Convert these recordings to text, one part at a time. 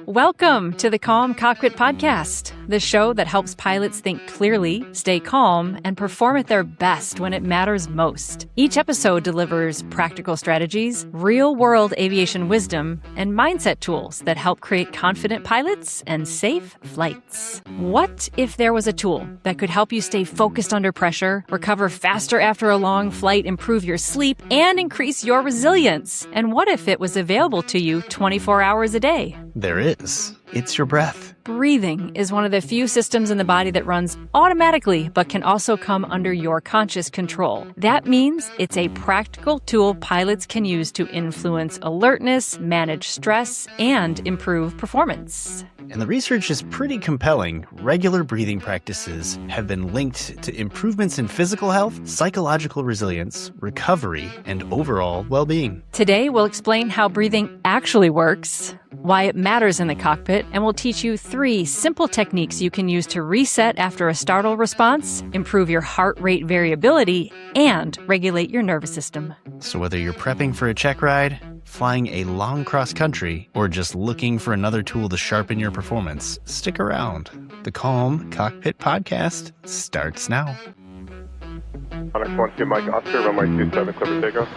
Welcome to the Calm Cockpit Podcast, the show that helps pilots think clearly, stay calm, and perform at their best when it matters most. Each episode delivers practical strategies, real-world aviation wisdom, and mindset tools that help create confident pilots and safe flights. What if there was a tool that could help you stay focused under pressure, recover faster after a long flight, improve your sleep, and increase your resilience? And what if it was available to you 24 hours a day? There is. It's your breath. Breathing is one of the few systems in the body that runs automatically, but can also come under your conscious control. That means it's a practical tool pilots can use to influence alertness, manage stress, and improve performance. And the research is pretty compelling. Regular breathing practices have been linked to improvements in physical health, psychological resilience, recovery, and overall well-being. Today, we'll explain how breathing actually works, why it matters in the cockpit, and we'll teach you 3 simple techniques you can use to reset after a startle response, improve your heart rate variability, and regulate your nervous system. So whether you're prepping for a check ride, flying a long cross-country, or just looking for another tool to sharpen your performance, stick around. The Calm Cockpit Podcast starts now. Onyx 12 Mike Oscar, runway 27, clear for takeoff.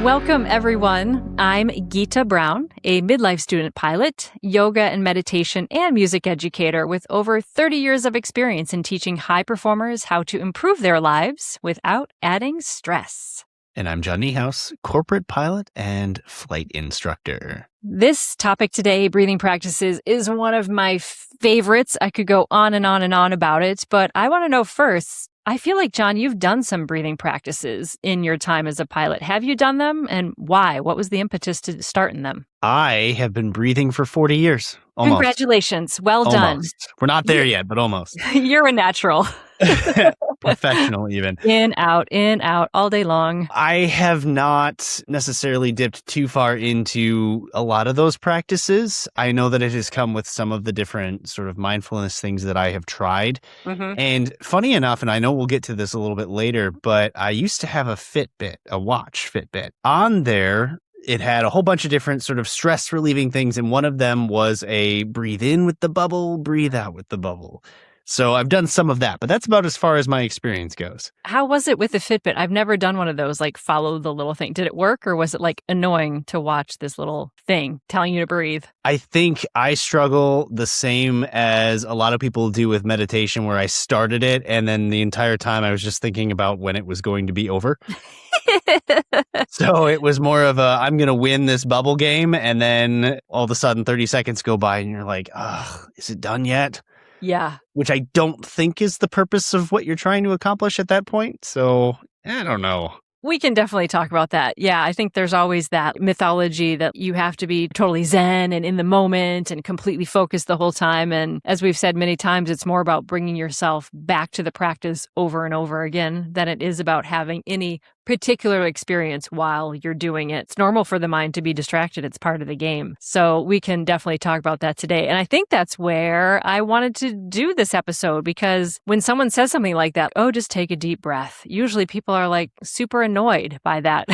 Welcome, everyone. I'm Geeta Brown, a midlife student pilot, yoga and meditation and music educator with over 30 years of experience in teaching high performers how to improve their lives without adding stress. And I'm John Niehaus, corporate pilot and flight instructor. This topic today, breathing practices, is one of my favorites. I could go on and on and on about it, but I want to know first, I feel like, John, you've done some breathing practices in your time as a pilot. Have you done them, and why? What was the impetus to start in them? I have been breathing for 40 years. Almost. Congratulations. Well done. We're not there yet, but almost. You're a natural. Professional even. In, out, all day long. I have not necessarily dipped too far into a lot of those practices. I know that it has come with some of the different sort of mindfulness things that I have tried. Mm-hmm. And funny enough, and I know we'll get to this a little bit later, but I used to have a Fitbit, a watch Fitbit. On there, it had a whole bunch of different sort of stress relieving things. And one of them was a breathe in with the bubble, breathe out with the bubble. So I've done some of that, but that's about as far as my experience goes. How was it with the Fitbit? I've never done one of those, like follow the little thing. Did it work, or was it like annoying to watch this little thing telling you to breathe? I think I struggle the same as a lot of people do with meditation, where I started it and then the entire time I was just thinking about when it was going to be over. So it was more of a, I'm going to win this bubble game. And then all of a sudden 30 seconds go by and you're like, oh, is it done yet? Yeah. Which I don't think is the purpose of what you're trying to accomplish at that point. So I don't know. We can definitely talk about that. Yeah, I think there's always that mythology that you have to be totally zen and in the moment and completely focused the whole time. And as we've said many times, it's more about bringing yourself back to the practice over and over again than it is about having any particular experience while you're doing it. It's normal for the mind to be distracted. It's part of the game. So we can definitely talk about that today. And I think that's where I wanted to do this episode, because when someone says something like that, oh, just take a deep breath, usually people are like super annoyed by that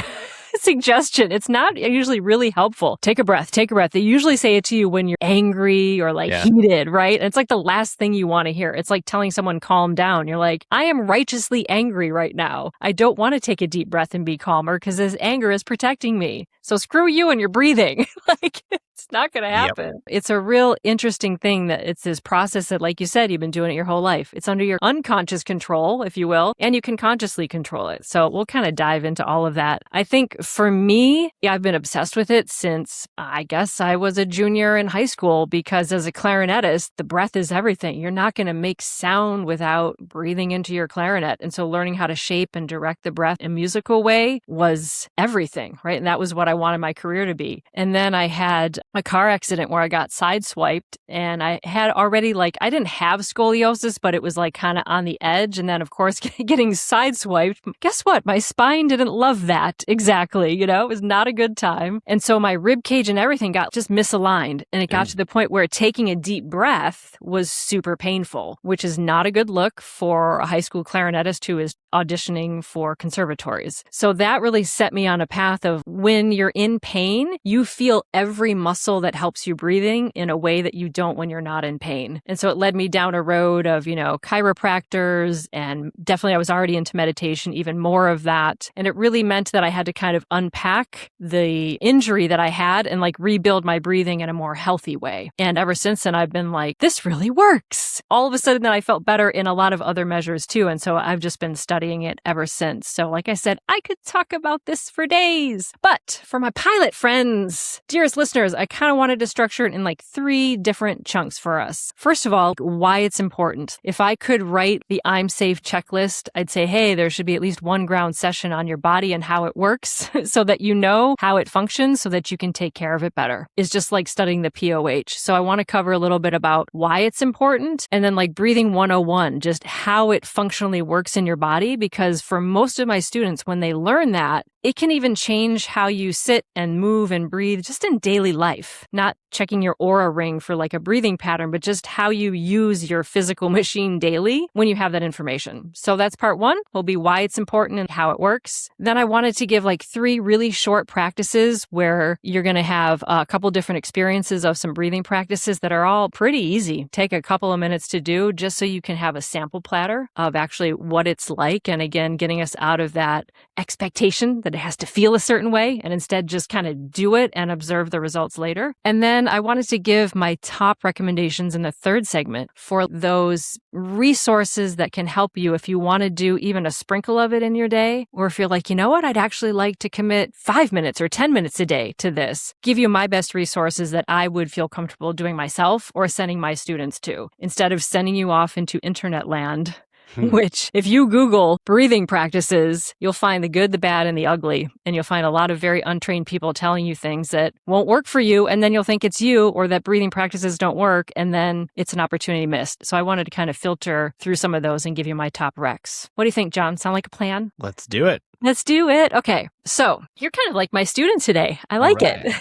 suggestion. It's not usually really helpful. Take a breath, take a breath. They usually say it to you when you're angry or heated, right? And it's like the last thing you want to hear. It's like telling someone calm down. You're like, I am righteously angry right now. I don't want to take a deep breath and be calmer because this anger is protecting me. So screw you and your breathing. It's not going to happen. Yep. It's a real interesting thing that it's this process that, like you said, you've been doing it your whole life. It's under your unconscious control, if you will, and you can consciously control it. So we'll kind of dive into all of that. I think for me, I've been obsessed with it since I guess I was a junior in high school, because as a clarinetist, the breath is everything. You're not going to make sound without breathing into your clarinet. And so learning how to shape and direct the breath in a musical way was everything, right? And that was what I wanted my career to be. And then I had a car accident where I got sideswiped, and I had already I didn't have scoliosis, but it was kind of on the edge. And then of course, getting sideswiped, guess what? My spine didn't love that exactly. It was not a good time. And so my rib cage and everything got just misaligned. And it got to the point where taking a deep breath was super painful, which is not a good look for a high school clarinetist who is auditioning for conservatories. So that really set me on a path of when you're in pain, you feel every muscle that helps you breathing in a way that you don't when you're not in pain. And so it led me down a road of, chiropractors, and definitely I was already into meditation, even more of that. And it really meant that I had to kind of unpack the injury that I had and rebuild my breathing in a more healthy way. And ever since then, I've been this really works. All of a sudden, then I felt better in a lot of other measures too. And so I've just been studying it ever since. So like I said, I could talk about this for days. But for my pilot friends, dearest listeners, I kind of wanted to structure it in 3 different chunks for us. First of all, why it's important. If I could write the I'm safe checklist, I'd say, hey, there should be at least one ground session on your body and how it works so that you know how it functions so that you can take care of it better. It's just like studying the POH. So I want to cover a little bit about why it's important, and then breathing 101, just how it functionally works in your body. Because for most of my students, when they learn that, it can even change how you sit and move and breathe just in daily life. Not checking your aura ring for a breathing pattern, but just how you use your physical machine daily when you have that information. So that's part 1, will be why it's important and how it works. Then I wanted to give 3 really short practices where you're going to have a couple different experiences of some breathing practices that are all pretty easy. Take a couple of minutes to do just so you can have a sample platter of actually what it's like. And again, getting us out of that expectation that it has to feel a certain way and instead just kind of do it and observe the results later. And then I wanted to give my top recommendations in the 3rd segment for those resources that can help you if you want to do even a sprinkle of it in your day, or if you're you know what, I'd actually like to commit 5 minutes or 10 minutes a day to this. Give you my best resources that I would feel comfortable doing myself or sending my students to, instead of sending you off into internet land. Which, if you Google breathing practices, you'll find the good, the bad, and the ugly. And you'll find a lot of very untrained people telling you things that won't work for you. And then you'll think it's you, or that breathing practices don't work. And then it's an opportunity missed. So I wanted to kind of filter through some of those and give you my top recs. What do you think, John? Sound like a plan? Let's do it. Let's do it. Okay. So you're kind of like my student today. I like it.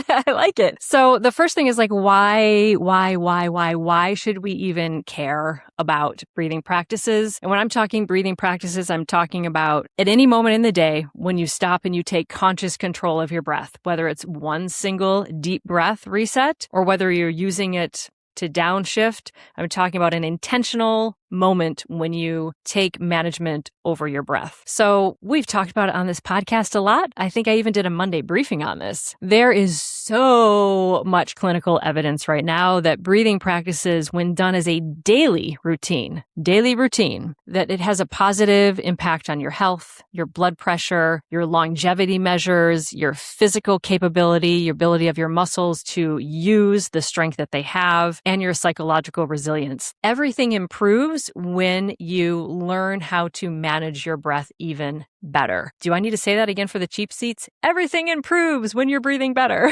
I like it. So the first thing is why should we even care about breathing practices? And when I'm talking breathing practices, I'm talking about at any moment in the day when you stop and you take conscious control of your breath, whether it's one single deep breath reset or whether you're using it to downshift. I'm talking about an intentional moment when you take management over your breath. So we've talked about it on this podcast a lot. I think I even did a Monday briefing on this. There is so much clinical evidence right now that breathing practices, when done as a daily routine, that it has a positive impact on your health, your blood pressure, your longevity measures, your physical capability, your ability of your muscles to use the strength that they have, and your psychological resilience. Everything improves when you learn how to manage your breath even better. Do I need to say that again for the cheap seats? Everything improves when you're breathing better.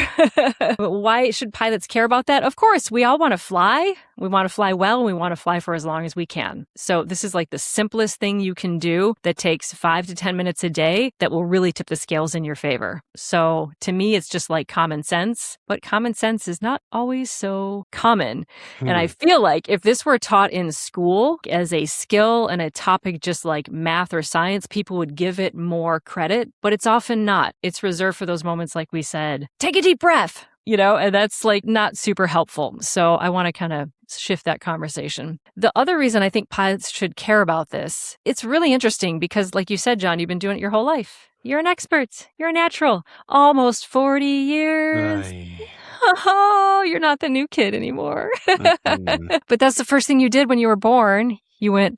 But why should pilots care about that? Of course, we all want to fly. We want to fly well, and we want to fly for as long as we can. So this is the simplest thing you can do that takes 5 to 10 minutes a day that will really tip the scales in your favor. So to me, it's just common sense, but common sense is not always so common. And I feel like if this were taught in school as a skill and a topic just like math or science, people would give it more credit, but it's often not. It's reserved for those moments like we said, take a deep breath, and that's not super helpful. So I want to kind of shift that conversation. The other reason I think pilots should care about this, it's really interesting because like you said, John, you've been doing it your whole life. You're an expert. You're a natural. Almost 40 years. Oh, you're not the new kid anymore. But that's the first thing you did when you were born. You went,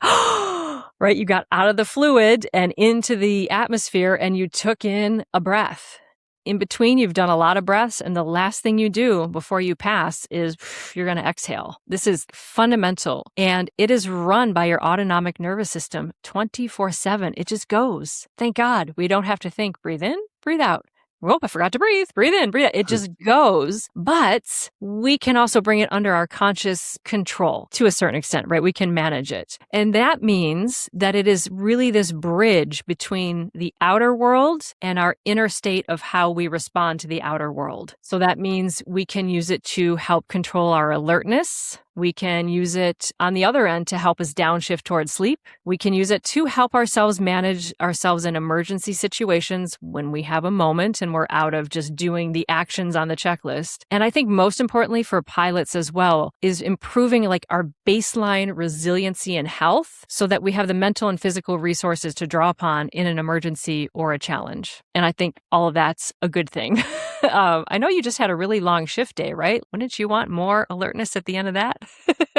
right? You got out of the fluid and into the atmosphere and you took in a breath. In between, you've done a lot of breaths, and the last thing you do before you pass is you're going to exhale. This is fundamental, and it is run by your autonomic nervous system 24/7. It just goes. Thank God we don't have to think, breathe in, breathe out. well, I forgot to breathe. Breathe in, breathe out. It just goes. But we can also bring it under our conscious control to a certain extent, right? We can manage it. And that means that it is really this bridge between the outer world and our inner state of how we respond to the outer world. So that means we can use it to help control our alertness. We can use it on the other end to help us downshift towards sleep. We can use it to help ourselves manage ourselves in emergency situations when we have a moment and we're out of just doing the actions on the checklist. And I think most importantly for pilots as well is improving like our baseline resiliency and health so that we have the mental and physical resources to draw upon in an emergency or a challenge. And I think all of that's a good thing. I know you just had a really long shift day, right? Wouldn't you want more alertness at the end of that?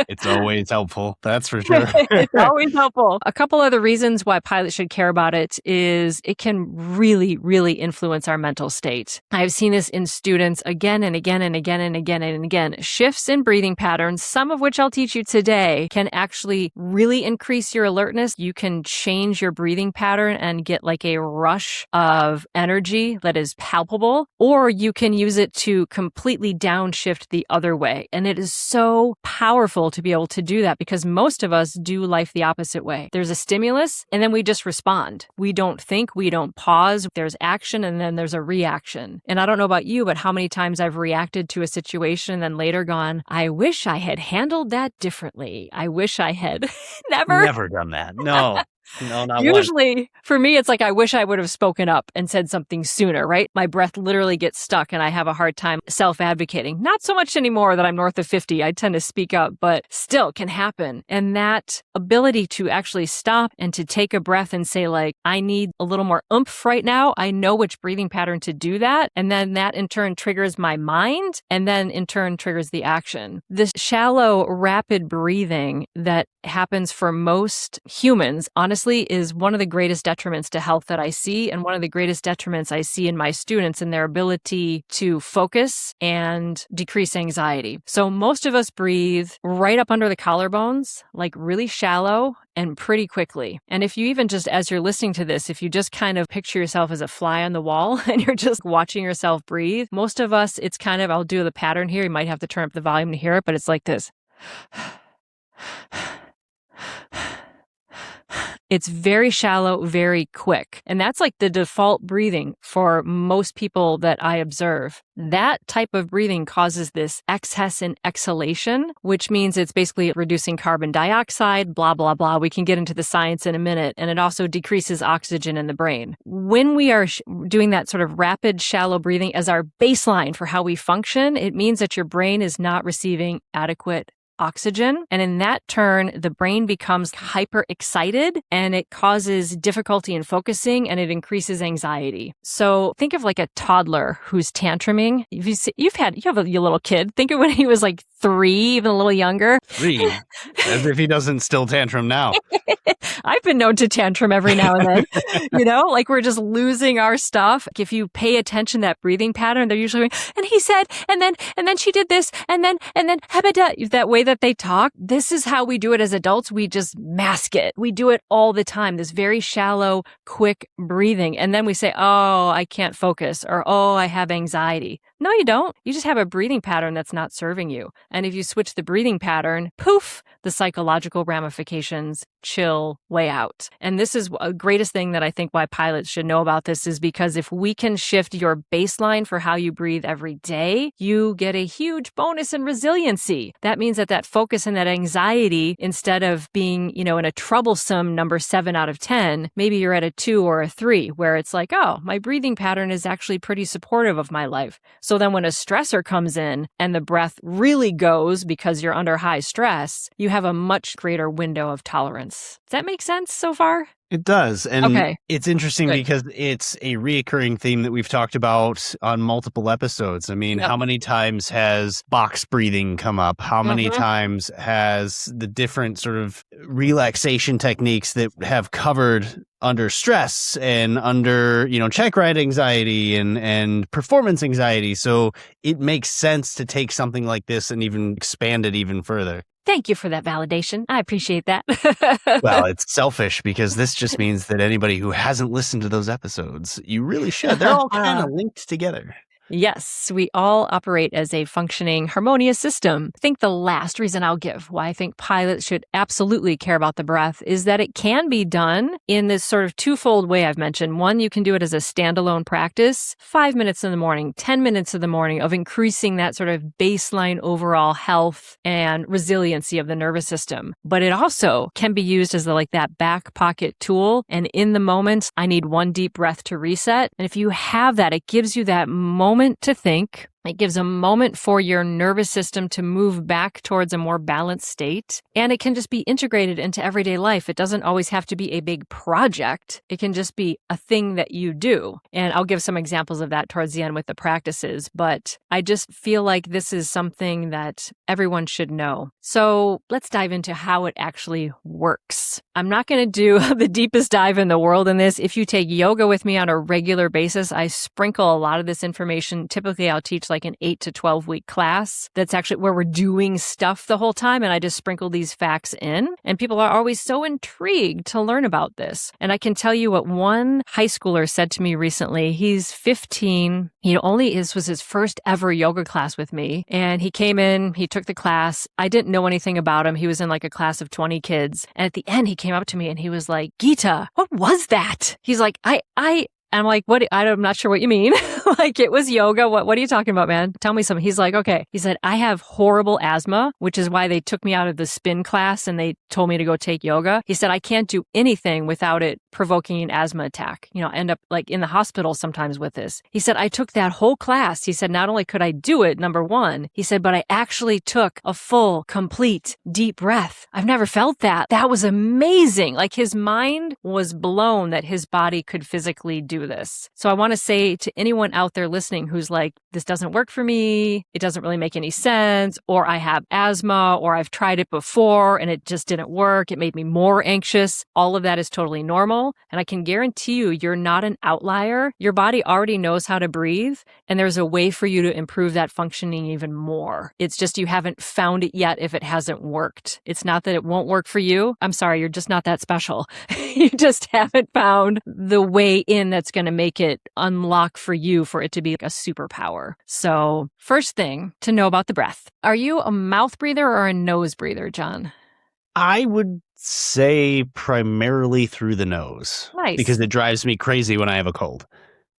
It's always helpful. That's for sure. It's always helpful. A couple other reasons why pilots should care about it is it can really, really influence our mental state. I've seen this in students again and again and again and again and again. Shifts in breathing patterns, some of which I'll teach you today, can actually really increase your alertness. You can change your breathing pattern and get like a rush of energy that is palpable, or you can use it to completely downshift the other way. And it is so powerful to be able to do that because most of us do life the opposite way. There's a stimulus and then we just respond. We don't think, we don't pause. There's action and then there's a reaction. And I don't know about you, but how many times I've reacted to a situation and then later gone, I wish I had handled that differently. I wish I had never done that. No. No, not Usually, one. for me, it's like I wish I would have spoken up and said something sooner, right? My breath literally gets stuck and I have a hard time self-advocating. Not so much anymore that I'm north of 50. I tend to speak up, but still can happen. And that ability to actually stop and to take a breath and say like, I need a little more oomph right now. I know which breathing pattern to do that. And then that in turn triggers my mind and then in turn triggers the action. This shallow, rapid breathing that happens for most humans, honestly, is one of the greatest detriments to health that I see and one of the greatest detriments I see in my students in their ability to focus and decrease anxiety. So most of us breathe right up under the collarbones, like really shallow and pretty quickly. And if you even just, as you're listening to this, if you just kind of picture yourself as a fly on the wall and you're just watching yourself breathe, most of us, it's kind of, I'll do the pattern here. You might have to turn up the volume to hear it, but it's like this. It's very shallow, very quick. And that's like the default breathing for most people that I observe. That type of breathing causes this excess in exhalation, which means it's basically reducing carbon dioxide, blah, blah, blah. We can get into the science in a minute. And it also decreases oxygen in the brain. When we are doing that sort of rapid, shallow breathing as our baseline for how we function, it means that your brain is not receiving adequate oxygen. And in that turn, the brain becomes hyper excited and it causes difficulty in focusing and it increases anxiety. So think of like a toddler who's tantruming. You have a little kid. Think of when he was like 3, even a little younger. 3? As if he doesn't still tantrum now. I've been known to tantrum every now and then, like we're just losing our stuff. If you pay attention to that breathing pattern, they're usually going, and he said, and then she did this, and then, that way that they talk. This is how we do it as adults. We just mask it. We do it all the time. This very shallow, quick breathing. And then we say, oh, I can't focus, or, oh, I have anxiety. No, you don't. You just have a breathing pattern that's not serving you. And if you switch the breathing pattern, poof, the psychological ramifications chill way out. And this is the greatest thing that I think why pilots should know about this is because if we can shift your baseline for how you breathe every day, you get a huge bonus in resiliency. That means that focus and that anxiety, instead of being, in a troublesome number 7 out of 10, maybe you're at a 2 or a 3, where it's like, oh, my breathing pattern is actually pretty supportive of my life. So then when a stressor comes in and the breath really goes because you're under high stress, you have a much greater window of tolerance. Does that make sense so far? It does. And okay. It's interesting because it's a reoccurring theme that we've talked about on multiple episodes. I mean, How many times has box breathing come up? How many times has the different sort of relaxation techniques that have covered under stress and under, check ride anxiety and performance anxiety? So it makes sense to take something like this and even expand it even further. Thank you for that validation. I appreciate that. Well, it's selfish because this just means that anybody who hasn't listened to those episodes, you really should. They're all kind of linked together. Yes, we all operate as a functioning, harmonious system. I think the last reason I'll give why I think pilots should absolutely care about the breath is that it can be done in this sort of twofold way I've mentioned. One, you can do it as a standalone practice, 5 minutes in the morning, 10 minutes in the morning of increasing that sort of baseline overall health and resiliency of the nervous system. But it also can be used as that back pocket tool. And in the moment, I need one deep breath to reset. And if you have that, it gives you that moment to think. It gives a moment for your nervous system to move back towards a more balanced state. And it can just be integrated into everyday life. It doesn't always have to be a big project. It can just be a thing that you do. And I'll give some examples of that towards the end with the practices. But I just feel like this is something that everyone should know. So let's dive into how it actually works. I'm not going to do the deepest dive in the world in this. If you take yoga with me on a regular basis, I sprinkle a lot of this information. Typically, I'll teach like an 8 to 12 week class. That's actually where we're doing stuff the whole time. And I just sprinkle these facts in. And people are always so intrigued to learn about this. And I can tell you what one high schooler said to me recently. He's 15. This was his first ever yoga class with me. And he came in, he took the class. I didn't know anything about him. He was in like a class of 20 kids. And at the end, he came up to me and he was like, "Geeta, what was that?" He's like, I'm like, what? I'm not sure what you mean. Like, it was yoga. What are you talking about, man? Tell me something. He's like, okay. He said, I have horrible asthma, which is why they took me out of the spin class and they told me to go take yoga. He said, I can't do anything without it provoking an asthma attack. I end up like in the hospital sometimes with this. He said, I took that whole class. He said, not only could I do it, number one, he said, but I actually took a full, complete, deep breath. I've never felt that. That was amazing. Like, his mind was blown that his body could physically do this. So I want to say to anyone out there listening who's like, this doesn't work for me, it doesn't really make any sense, or I have asthma, or I've tried it before and it just didn't work, it made me more anxious. All of that is totally normal. And I can guarantee you, you're not an outlier. Your body already knows how to breathe, and there's a way for you to improve that functioning even more. It's just you haven't found it yet if it hasn't worked. It's not that it won't work for you. I'm sorry, you're just not that special. You just haven't found the way in that's going to make it unlock for you for it to be like a superpower. So first thing to know about the breath. Are you a mouth breather or a nose breather, John? I would say primarily through the nose. Nice. Because it drives me crazy when I have a cold.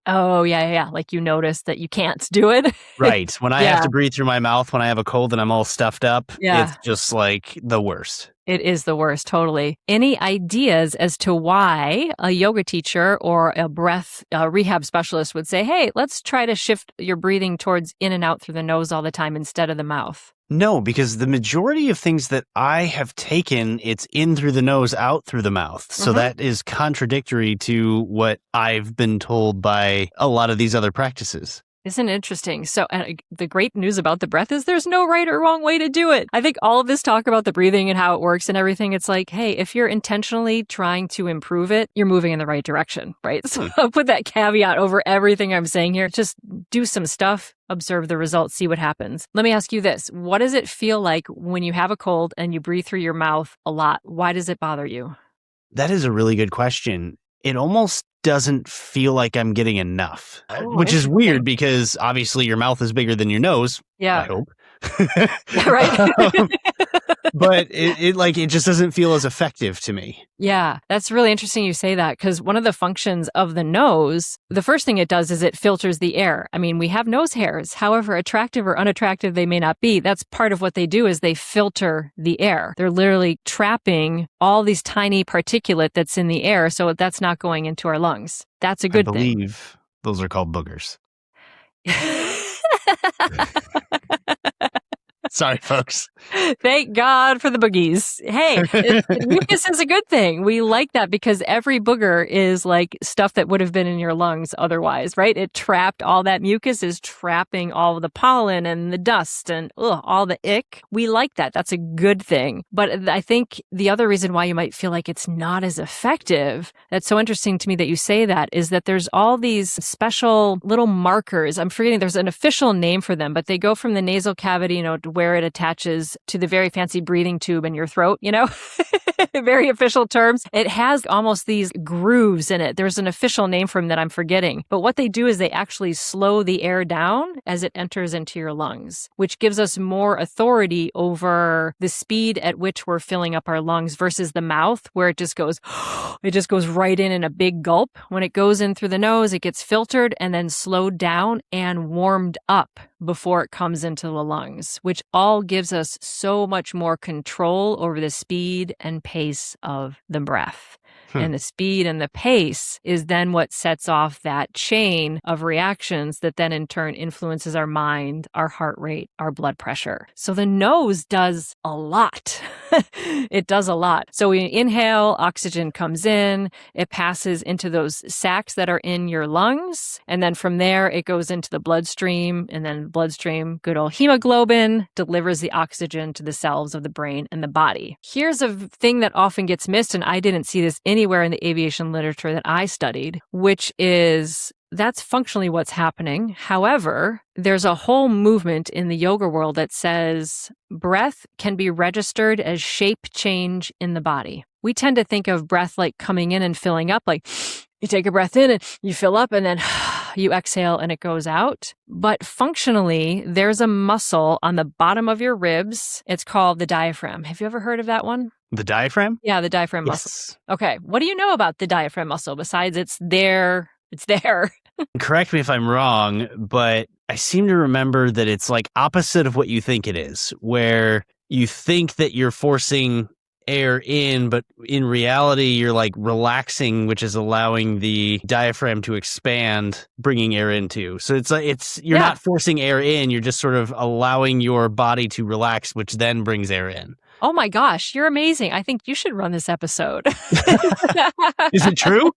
Oh, yeah. Like, you notice that you can't do it. Right. When I have to breathe through my mouth when I have a cold and I'm all stuffed up, it's just like the worst. It is the worst, totally. Any ideas as to why a yoga teacher or a breath rehab specialist would say, hey, let's try to shift your breathing towards in and out through the nose all the time instead of the mouth? No, because the majority of things that I have taken, it's in through the nose, out through the mouth. So that is contradictory to what I've been told by a lot of these other practices. Isn't it interesting? So the great news about the breath is there's no right or wrong way to do it. I think all of this talk about the breathing and how it works and everything, it's like, hey, if you're intentionally trying to improve it, you're moving in the right direction, right? So I'll put that caveat over everything I'm saying here. Just do some stuff, observe the results, see what happens. Let me ask you this. What does it feel like when you have a cold and you breathe through your mouth a lot? Why does it bother you? That is a really good question. It almost doesn't feel like I'm getting enough, which is weird because obviously your mouth is bigger than your nose. Yeah. I hope. Right. But it just doesn't feel as effective to me. Yeah, that's really interesting you say that, because one of the functions of the nose, the first thing it does is it filters the air. I mean, we have nose hairs, however attractive or unattractive they may not be. That's part of what they do is they filter the air. They're literally trapping all these tiny particulate that's in the air so that's not going into our lungs. That's a good thing. I believe those are called boogers. Sorry, folks. Thank God for the boogies. Hey, mucus is a good thing. We like that because every booger is like stuff that would have been in your lungs otherwise, right? It trapped all that mucus is trapping all the pollen and the dust and all the ick. We like that. That's a good thing. But I think the other reason why you might feel like it's not as effective, that's so interesting to me that you say that, is that there's all these special little markers. I'm forgetting, there's an official name for them, but they go from the nasal cavity, where it attaches to the very fancy breathing tube in your throat, very official terms. It has almost these grooves in it. There's an official name for them that I'm forgetting. But what they do is they actually slow the air down as it enters into your lungs, which gives us more authority over the speed at which we're filling up our lungs versus the mouth, where it just goes right in a big gulp. When it goes in through the nose, it gets filtered and then slowed down and warmed up before it comes into the lungs, which all gives us so much more control over the speed and pace of the breath. And the speed and the pace is then what sets off that chain of reactions that then in turn influences our mind, our heart rate, our blood pressure. So the nose does a lot. It does a lot. So we inhale, oxygen comes in, it passes into those sacs that are in your lungs. And then from there, it goes into the bloodstream, and then bloodstream, good old hemoglobin, delivers the oxygen to the cells of the brain and the body. Here's a thing that often gets missed, and I didn't see this anywhere in the aviation literature that I studied, which is that's functionally what's happening. However, there's a whole movement in the yoga world that says breath can be registered as shape change in the body. We tend to think of breath like coming in and filling up, like you take a breath in and you fill up and then you exhale and it goes out. But functionally, there's a muscle on the bottom of your ribs. It's called the diaphragm. Have you ever heard of that one? The diaphragm? Yeah, the diaphragm muscle. Okay. What do you know about the diaphragm muscle besides it's there? It's there. Correct me if I'm wrong, but I seem to remember that it's like opposite of what you think it is, where you think that you're forcing air in, but in reality, you're like relaxing, which is allowing the diaphragm to expand, bringing air into. So you're not forcing air in, you're just sort of allowing your body to relax, which then brings air in. Oh my gosh, you're amazing. I think you should run this episode. Is it true?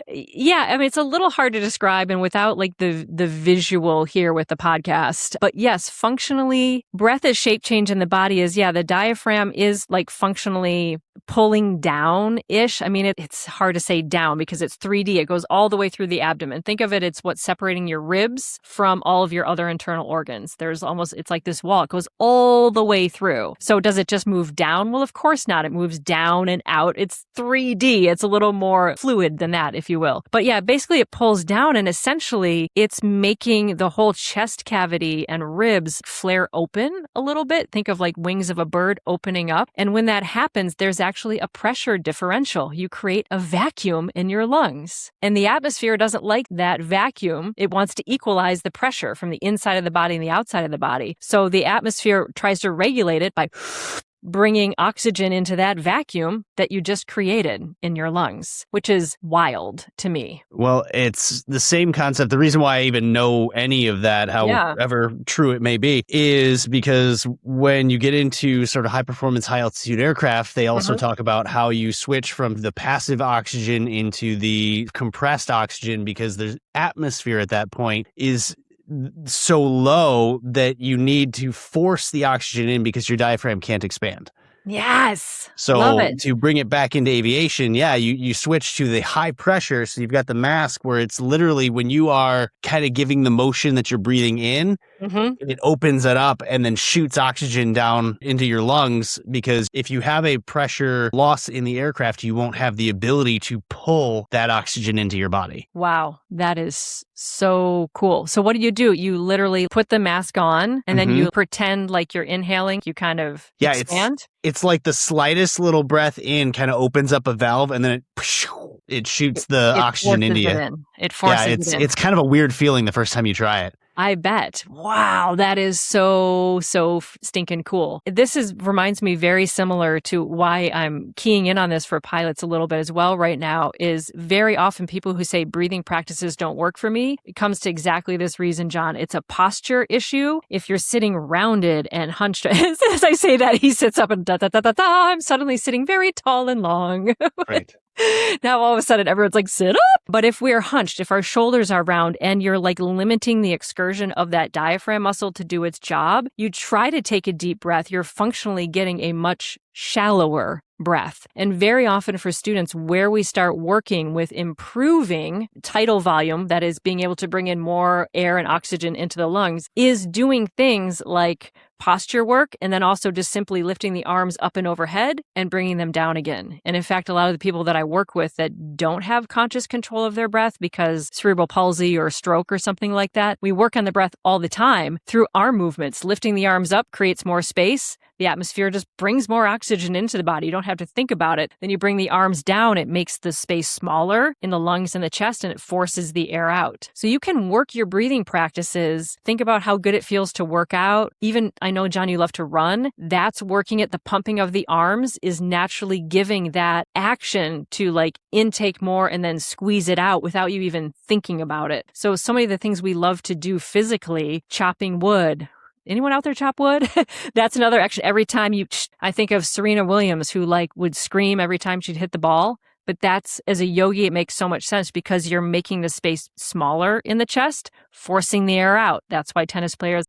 Yeah, I mean, it's a little hard to describe and without like the visual here with the podcast. But yes, functionally, breath as shape change in the body is, the diaphragm is like functionally pulling down-ish. I mean, it's hard to say down because it's 3D. It goes all the way through the abdomen. Think of it, it's what's separating your ribs from all of your other internal organs. It's like this wall. It goes all the way through. So does it just move down? Well, of course not. It moves down and out. It's 3D. It's a little more fluid than that, if you will. But yeah, basically it pulls down and essentially it's making the whole chest cavity and ribs flare open a little bit. Think of like wings of a bird opening up. And when that happens, there's actually a pressure differential. You create a vacuum in your lungs. And the atmosphere doesn't like that vacuum. It wants to equalize the pressure from the inside of the body and the outside of the body. So the atmosphere tries to regulate it by bringing oxygen into that vacuum that you just created in your lungs, which is wild to me. Well, it's the same concept. The reason why I even know any of that, however true it may be, is because when you get into sort of high performance, high altitude aircraft, they also talk about how you switch from the passive oxygen into the compressed oxygen because the atmosphere at that point is so low that you need to force the oxygen in because your diaphragm can't expand. Yes. So to bring it back into aviation, you switch to the high pressure. So you've got the mask where it's literally when you are kind of giving the motion that you're breathing in, it opens it up and then shoots oxygen down into your lungs. Because if you have a pressure loss in the aircraft, you won't have the ability to pull that oxygen into your body. Wow. That is so cool. So what do? You literally put the mask on and then you pretend like you're inhaling. You kind of expand. It's like the slightest little breath in kind of opens up a valve and then it shoots the oxygen into you. It forces it in. It's kind of a weird feeling the first time you try it. I bet. Wow, that is so stinking cool. This reminds me very similar to why I'm keying in on this for pilots a little bit as well right now, is very often people who say breathing practices don't work for me. It comes to exactly this reason, John. It's a posture issue. If you're sitting rounded and hunched, as I say that, he sits up and I'm suddenly sitting very tall and long. Right. Now all of a sudden everyone's like, sit up. But if we're hunched, if our shoulders are round and you're like limiting the excursion of that diaphragm muscle to do its job, you try to take a deep breath, you're functionally getting a much shallower breath. And very often for students, where we start working with improving tidal volume, that is being able to bring in more air and oxygen into the lungs, is doing things like posture work, and then also just simply lifting the arms up and overhead and bringing them down again. And in fact, a lot of the people that I work with that don't have conscious control of their breath because cerebral palsy or stroke or something like that, we work on the breath all the time through arm movements. Lifting the arms up creates more space. The atmosphere just brings more oxygen into the body. You don't have to think about it. Then you bring the arms down. It makes the space smaller in the lungs and the chest, and it forces the air out. So you can work your breathing practices. Think about how good it feels to work out. Even, I know, John, you love to run. That's working it. The pumping of the arms is naturally giving that action to like intake more and then squeeze it out without you even thinking about it. So many of the things we love to do physically, chopping wood. Anyone out there chop wood? That's another action. Every time I think of Serena Williams, who like would scream every time she'd hit the ball. But that's, as a yogi, it makes so much sense because you're making the space smaller in the chest, forcing the air out. That's why tennis players,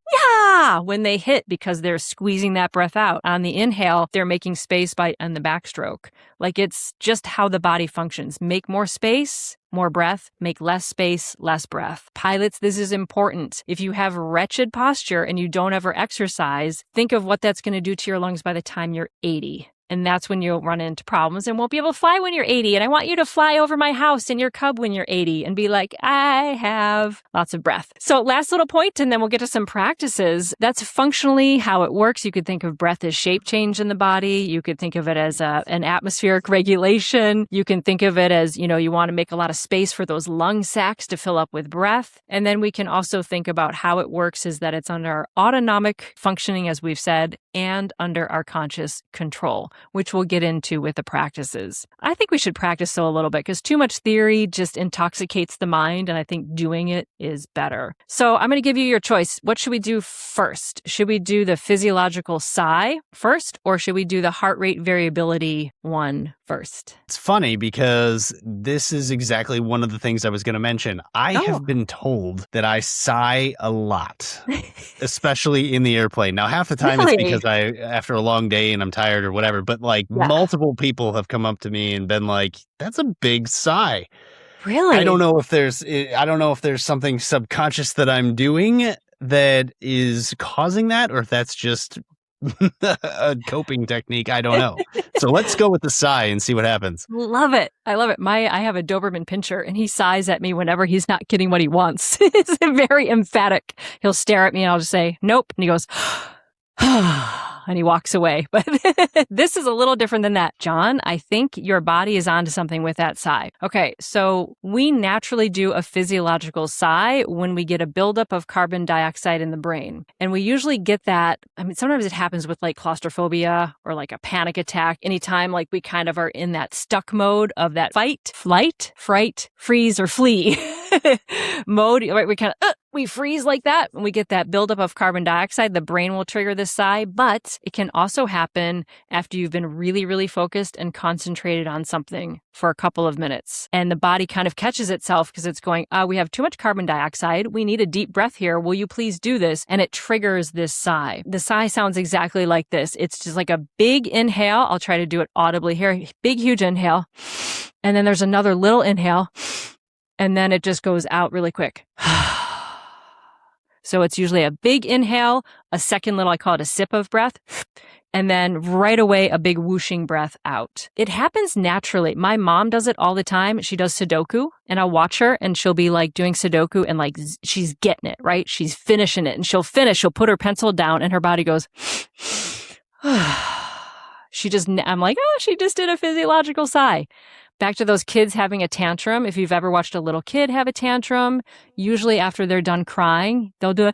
when they hit, because they're squeezing that breath out. On the inhale, they're making space on the backstroke. Like, it's just how the body functions. Make more space, more breath. Make less space, less breath. Pilots, this is important. If you have wretched posture and you don't ever exercise, think of what that's going to do to your lungs by the time you're 80. And that's when you'll run into problems and won't be able to fly when you're 80. And I want you to fly over my house in your Cub when you're 80 and be like, I have lots of breath. So last little point, and then we'll get to some practices. That's functionally how it works. You could think of breath as shape change in the body. You could think of it as an atmospheric regulation. You can think of it as, you want to make a lot of space for those lung sacs to fill up with breath. And then we can also think about how it works is that it's under our autonomic functioning, as we've said, and under our conscious control, which we'll get into with the practices. I think we should practice a little bit because too much theory just intoxicates the mind, and I think doing it is better. So I'm going to give you your choice. What should we do first? Should we do the physiological sigh first, or should we do the heart rate variability one first? It's funny because this is exactly one of the things I was going to mention. I have been told that I sigh a lot, especially in the airplane. Now, half the time it's because after a long day and I'm tired or whatever, but multiple people have come up to me and been like, that's a big sigh. Really? I don't know if there's something subconscious that I'm doing that is causing that, or if that's just a coping technique. I don't know. So let's go with the sigh and see what happens. Love it. I love it. I have a Doberman Pinscher, and he sighs at me whenever he's not getting what he wants. It's very emphatic. He'll stare at me and I'll just say, nope. And he goes, and he walks away. But this is a little different than that. John, I think your body is onto something with that sigh. Okay, so we naturally do a physiological sigh when we get a buildup of carbon dioxide in the brain. And we usually get that, sometimes it happens with like claustrophobia or like a panic attack. Anytime like we kind of are in that stuck mode of that fight, flight, fright, freeze, or flee mode, right? We freeze like that and we get that buildup of carbon dioxide. The brain will trigger this sigh, but it can also happen after you've been really, really focused and concentrated on something for a couple of minutes. And the body kind of catches itself because it's going, we have too much carbon dioxide. We need a deep breath here. Will you please do this? And it triggers this sigh. The sigh sounds exactly like this. It's just like a big inhale. I'll try to do it audibly here. Big, huge inhale. And then there's another little inhale. And then it just goes out really quick. So it's usually a big inhale, a second little, I call it a sip of breath, and then right away a big whooshing breath out. It happens naturally. My mom does it all the time. She does Sudoku, and I'll watch her and she'll be like doing Sudoku and like she's getting it, right? She's finishing it and she'll put her pencil down and her body goes, I'm like, she just did a physiological sigh. Back to those kids having a tantrum. If you've ever watched a little kid have a tantrum, usually after they're done crying, they'll do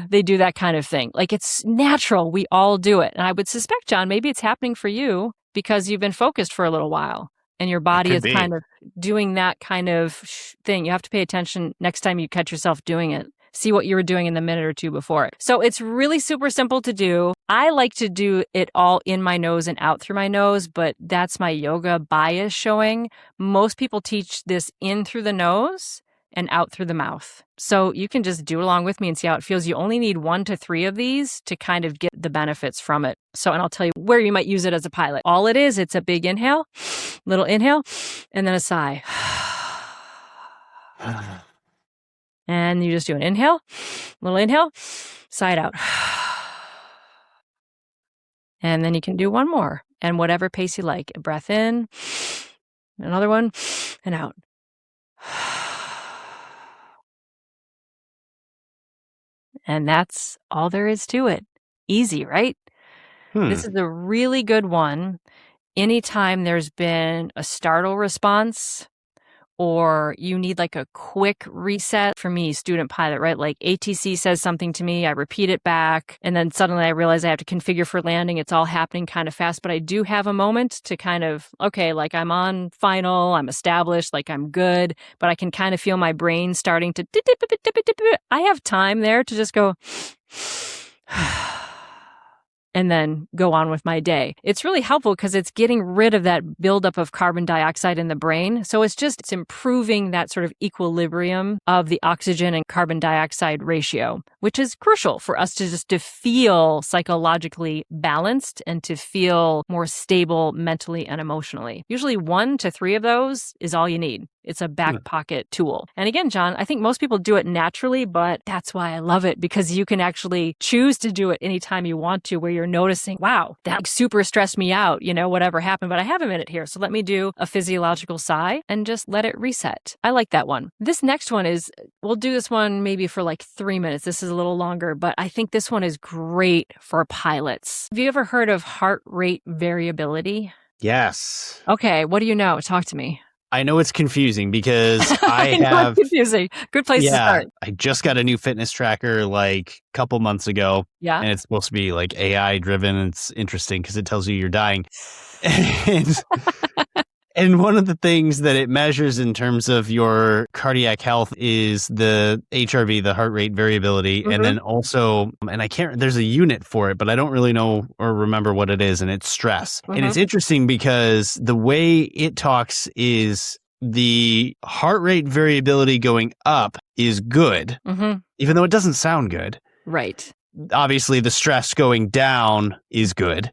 they do that kind of thing. Like, it's natural. We all do it. And I would suspect, John, maybe it's happening for you because you've been focused for a little while and your body is kind of doing that kind of thing. You have to pay attention next time you catch yourself doing it. See what you were doing in the minute or two before it. So it's really super simple to do. I like to do it all in my nose and out through my nose, but that's my yoga bias showing. Most people teach this in through the nose and out through the mouth. So you can just do it along with me and see how it feels. You only need 1 to 3 of these to kind of get the benefits from it. So, and I'll tell you where you might use it as a pilot. All it is, it's a big inhale, little inhale, and then a sigh. And you just do an inhale, little inhale, sigh it out. And then you can do one more, and whatever pace you like. A breath in, another one, and out. And that's all there is to it. Easy, right? This is a really good one. Anytime there's been a startle response, or you need like a quick reset. For me, student pilot, right? Like ATC says something to me, I repeat it back, and then suddenly I realize I have to configure for landing. It's all happening kind of fast, but I do have a moment to kind of, okay, like I'm on final, I'm established, like I'm good, but I can kind of feel my brain starting to, I have time there to just go, and then go on with my day. It's really helpful because it's getting rid of that buildup of carbon dioxide in the brain. So it's improving that sort of equilibrium of the oxygen and carbon dioxide ratio, which is crucial for us to feel psychologically balanced and to feel more stable mentally and emotionally. Usually 1 to 3 of those is all you need. It's a back pocket tool. And again, John, I think most people do it naturally, but that's why I love it, because you can actually choose to do it anytime you want to, where you're noticing, wow, that super stressed me out, whatever happened, but I have a minute here. So let me do a physiological sigh and just let it reset. I like that one. This next one we'll do this one maybe for like 3 minutes. This is a little longer, but I think this one is great for pilots. Have you ever heard of heart rate variability? Yes. Okay. What do you know? Talk to me. I know it's confusing because I have... It's confusing. Good place to start. I just got a new fitness tracker like a couple months ago. Yeah. And it's supposed to be like AI driven. It's interesting because it tells you you're dying. And one of the things that it measures in terms of your cardiac health is the HRV, the heart rate variability. Mm-hmm. And then also, and there's a unit for it, but I don't really know or remember what it is. And it's stress. Mm-hmm. And it's interesting because the way it talks is the heart rate variability going up is good, even though it doesn't sound good. Right. Obviously, the stress going down is good.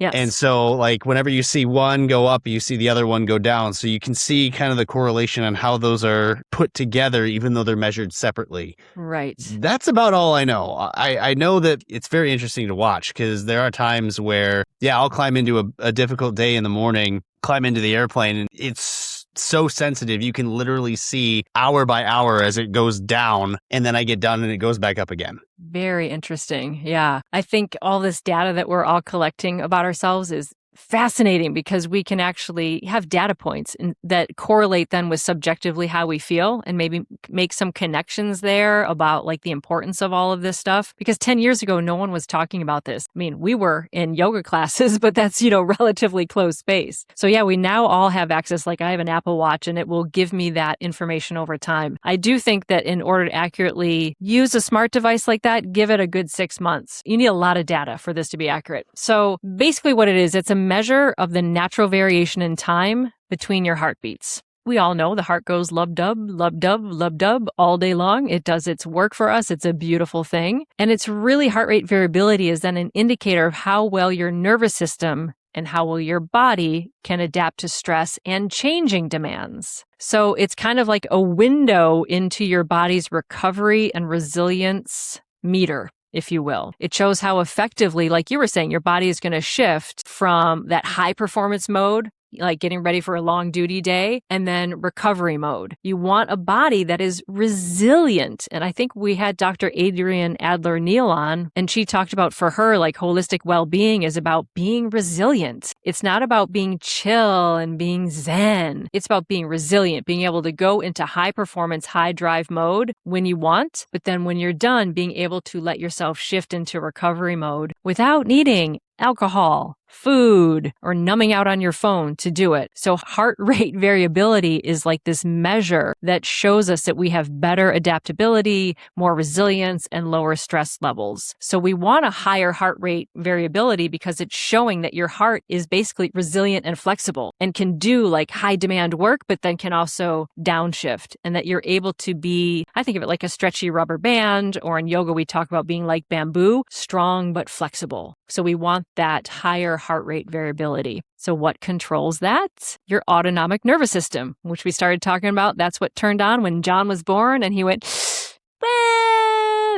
Yes. And so like whenever you see one go up, you see the other one go down. So you can see kind of the correlation on how those are put together, even though they're measured separately. Right. That's about all I know. I know that it's very interesting to watch because there are times where, I'll climb into a difficult day in the morning, climb into the airplane, and it's so sensitive. You can literally see hour by hour as it goes down, and then I get done and it goes back up again. Very interesting. Yeah. I think all this data that we're all collecting about ourselves is fascinating because we can actually have data points that correlate then with subjectively how we feel and maybe make some connections there about like the importance of all of this stuff. Because 10 years ago, no one was talking about this. I mean, we were in yoga classes, but that's, relatively closed space. So yeah, we now all have access. Like I have an Apple Watch and it will give me that information over time. I do think that in order to accurately use a smart device like that, give it a good 6 months. You need a lot of data for this to be accurate. So basically what it is, it's a measure of the natural variation in time between your heartbeats. We all know the heart goes lub-dub, lub-dub, lub-dub all day long. It does its work for us. It's a beautiful thing. And it's really heart rate variability is then an indicator of how well your nervous system and how well your body can adapt to stress and changing demands. So it's kind of like a window into your body's recovery and resilience meter, if you will. It shows how effectively, like you were saying, your body is going to shift from that high performance mode, like getting ready for a long duty day, and then recovery mode. You want a body that is resilient. And I think we had Dr. Adrienne Adler-Neal on, and she talked about for her, like holistic well-being is about being resilient. It's not about being chill and being zen. It's about being resilient, being able to go into high performance, high drive mode when you want, but then when you're done, being able to let yourself shift into recovery mode without needing alcohol, food, or numbing out on your phone to do it. So heart rate variability is like this measure that shows us that we have better adaptability, more resilience, and lower stress levels. So we want a higher heart rate variability because it's showing that your heart is basically resilient and flexible and can do like high demand work, but then can also downshift, and that you're able to be, I think of it like a stretchy rubber band, or in yoga, we talk about being like bamboo, strong but flexible. So we want that higher heart rate variability. So what controls that? Your autonomic nervous system, which we started talking about. That's what turned on when John was born and he went,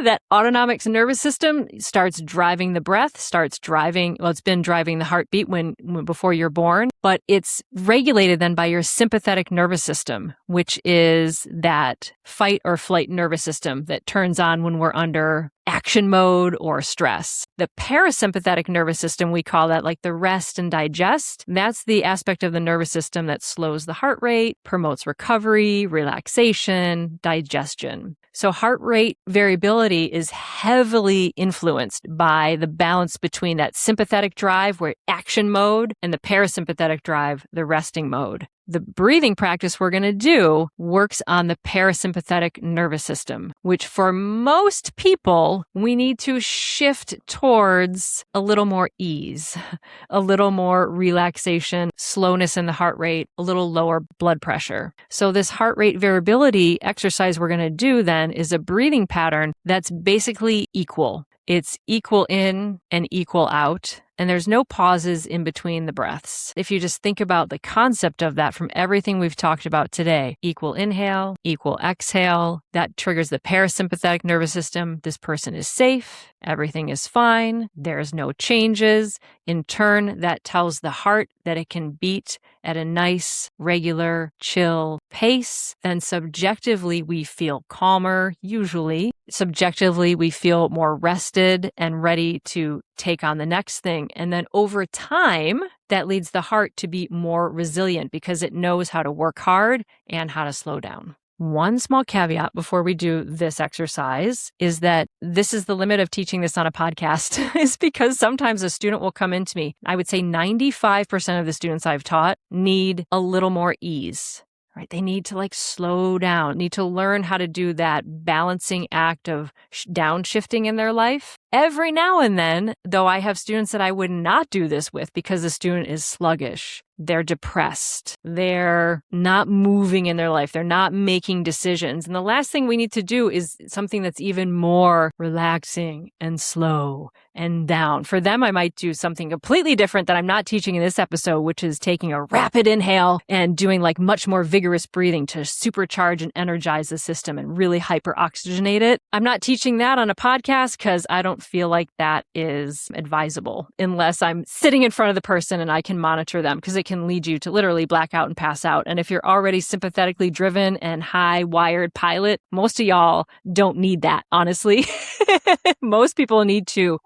that autonomic nervous system starts driving the breath, it's been driving the heartbeat when before you're born, but it's regulated then by your sympathetic nervous system, which is that fight or flight nervous system that turns on when we're under action mode or stress. The parasympathetic nervous system, we call that like the rest and digest. That's the aspect of the nervous system that slows the heart rate, promotes recovery, relaxation, digestion. So heart rate variability is heavily influenced by the balance between that sympathetic drive, where action mode, and the parasympathetic drive, the resting mode. The breathing practice we're going to do works on the parasympathetic nervous system, which for most people, we need to shift towards a little more ease, a little more relaxation, slowness in the heart rate, a little lower blood pressure. So this heart rate variability exercise we're going to do then is a breathing pattern that's basically equal. It's equal in and equal out, and there's no pauses in between the breaths. If you just think about the concept of that from everything we've talked about today, equal inhale, equal exhale, that triggers the parasympathetic nervous system. This person is safe. Everything is fine. There's no changes. In turn, that tells the heart that it can beat at a nice, regular, chill pace. Then subjectively, we feel calmer, usually. Subjectively, we feel more rested and ready to take on the next thing. And then over time, that leads the heart to be more resilient because it knows how to work hard and how to slow down. One small caveat before we do this exercise is that this is the limit of teaching this on a podcast is because sometimes a student will come into me. I would say 95% of the students I've taught need a little more ease. Right? They need to slow down, need to learn how to do that balancing act of downshifting in their life. Every now and then, though, I have students that I would not do this with because the student is sluggish. They're depressed. They're not moving in their life. They're not making decisions. And the last thing we need to do is something that's even more relaxing and slow and down. For them, I might do something completely different that I'm not teaching in this episode, which is taking a rapid inhale and doing much more vigorous breathing to supercharge and energize the system and really hyper-oxygenate it. I'm not teaching that on a podcast because I don't feel like that is advisable unless I'm sitting in front of the person and I can monitor them, because it can lead you to literally black out and pass out. And if you're already sympathetically driven and high-wired pilot, most of y'all don't need that, honestly. Most people need to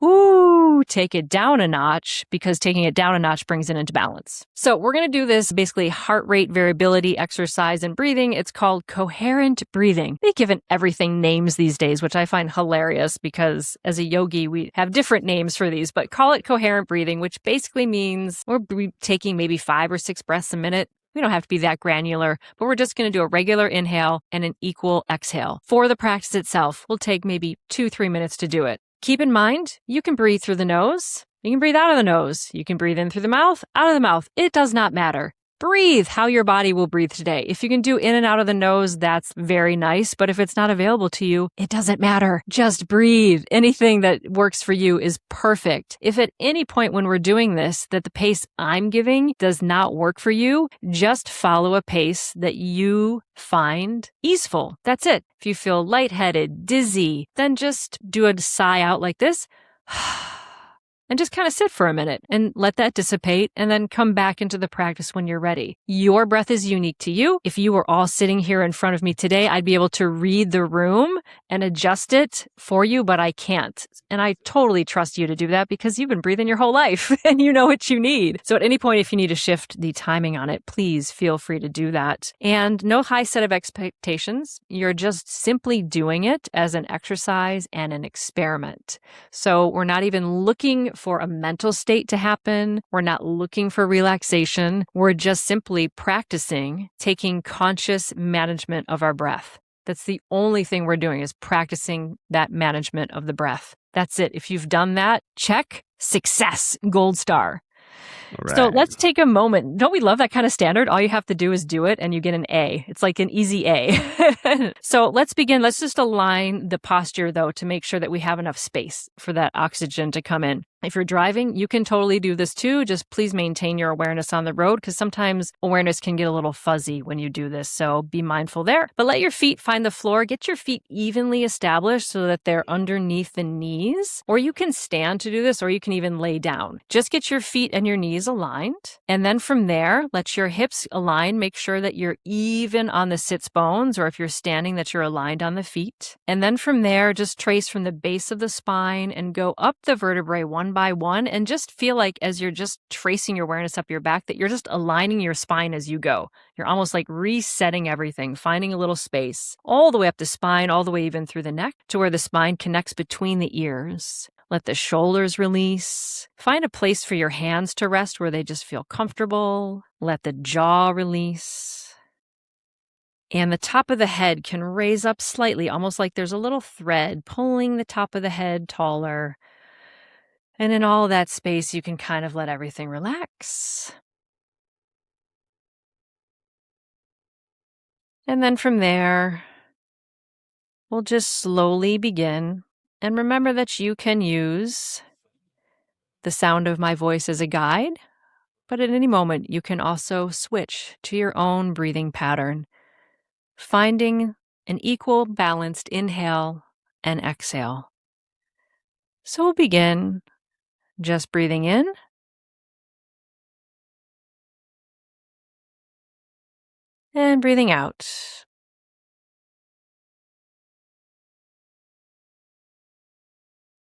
take it down a notch, because taking it down a notch brings it into balance. So we're going to do this basically heart rate variability exercise and breathing. It's called coherent breathing. They've given everything names these days, which I find hilarious because as a yogi, we have different names for these, but call it coherent breathing, which basically means we're taking maybe 5 or 6 breaths a minute. We don't have to be that granular, but we're just going to do a regular inhale and an equal exhale. For the practice itself, we'll take maybe 2-3 minutes to do it. Keep in mind, you can breathe through the nose. You can breathe out of the nose. You can breathe in through the mouth, out of the mouth. It does not matter. Breathe how your body will breathe today. If you can do in and out of the nose, that's very nice. But if it's not available to you, it doesn't matter. Just breathe. Anything that works for you is perfect. If at any point when we're doing this, that the pace I'm giving does not work for you, just follow a pace that you find easeful. That's it. If you feel lightheaded, dizzy, then just do a sigh out like this. And just kind of sit for a minute and let that dissipate, and then come back into the practice when you're ready. Your breath is unique to you. If you were all sitting here in front of me today, I'd be able to read the room and adjust it for you, but I can't. And I totally trust you to do that because you've been breathing your whole life and you know what you need. So at any point, if you need to shift the timing on it, please feel free to do that. And no high set of expectations. You're just simply doing it as an exercise and an experiment. So we're not even looking for a mental state to happen. We're not looking for relaxation. We're just simply practicing taking conscious management of our breath. That's the only thing we're doing, is practicing that management of the breath. That's it. If you've done that, check, success, gold star. So Right. let's take a moment. Don't we love that kind of standard? All you have to do is do it and you get an A. It's like an easy A. So let's begin. Let's just align the posture, though, to make sure that we have enough space for that oxygen to come in. If you're driving, you can totally do this too. Just please maintain your awareness on the road because sometimes awareness can get a little fuzzy when you do this. So be mindful there. But let your feet find the floor. Get your feet evenly established so that they're underneath the knees. Or you can stand to do this, or you can even lay down. Just get your feet and your knees aligned. And then from there, let your hips align. Make sure that you're even on the sits bones, or if you're standing, that you're aligned on the feet. And then from there, just trace from the base of the spine and go up the vertebrae one by one, and just feel like as you're just tracing your awareness up your back that you're just aligning your spine as you go. You're almost like resetting everything, finding a little space all the way up the spine, all the way even through the neck to where the spine connects between the ears. Let the shoulders release. Find a place for your hands to rest where they just feel comfortable. Let the jaw release. And the top of the head can raise up slightly, almost like there's a little thread pulling the top of the head taller. And in all that space, you can kind of let everything relax. And then from there, we'll just slowly begin. And remember that you can use the sound of my voice as a guide, but at any moment, you can also switch to your own breathing pattern, finding an equal balanced inhale and exhale. So we'll begin just breathing in and breathing out.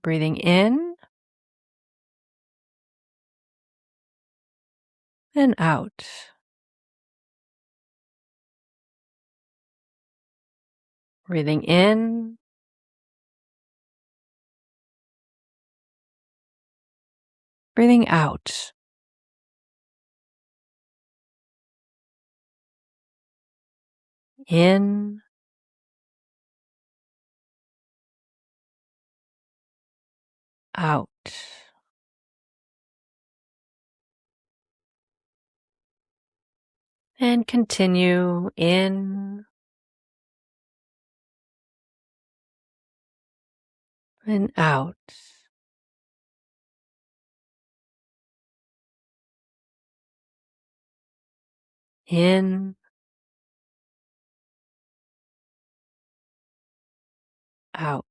Breathing in and out. Breathing in breathing out. In out. And continue in and out. In, out.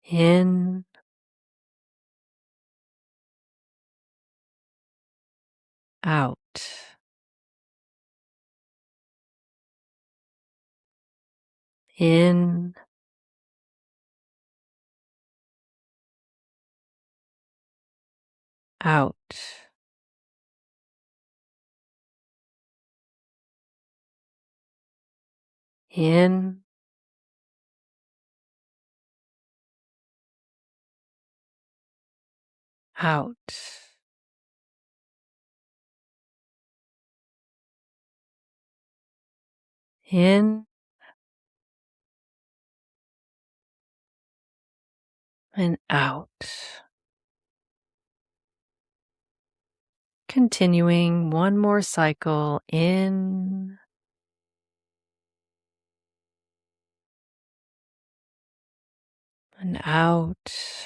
In, out. In, out. In, out. In and out. Continuing one more cycle in and out.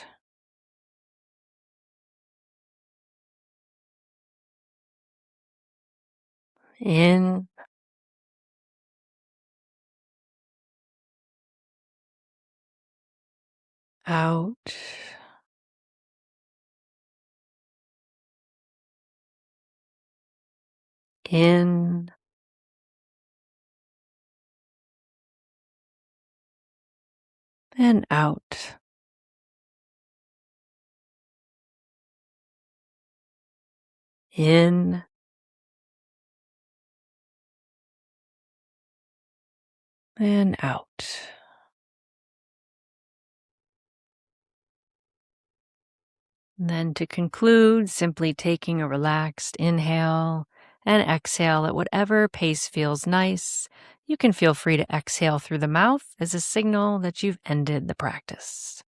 In, out. In, and out. In, and out. And then to conclude, simply taking a relaxed inhale and exhale at whatever pace feels nice. You can feel free to exhale through the mouth as a signal that you've ended the practice.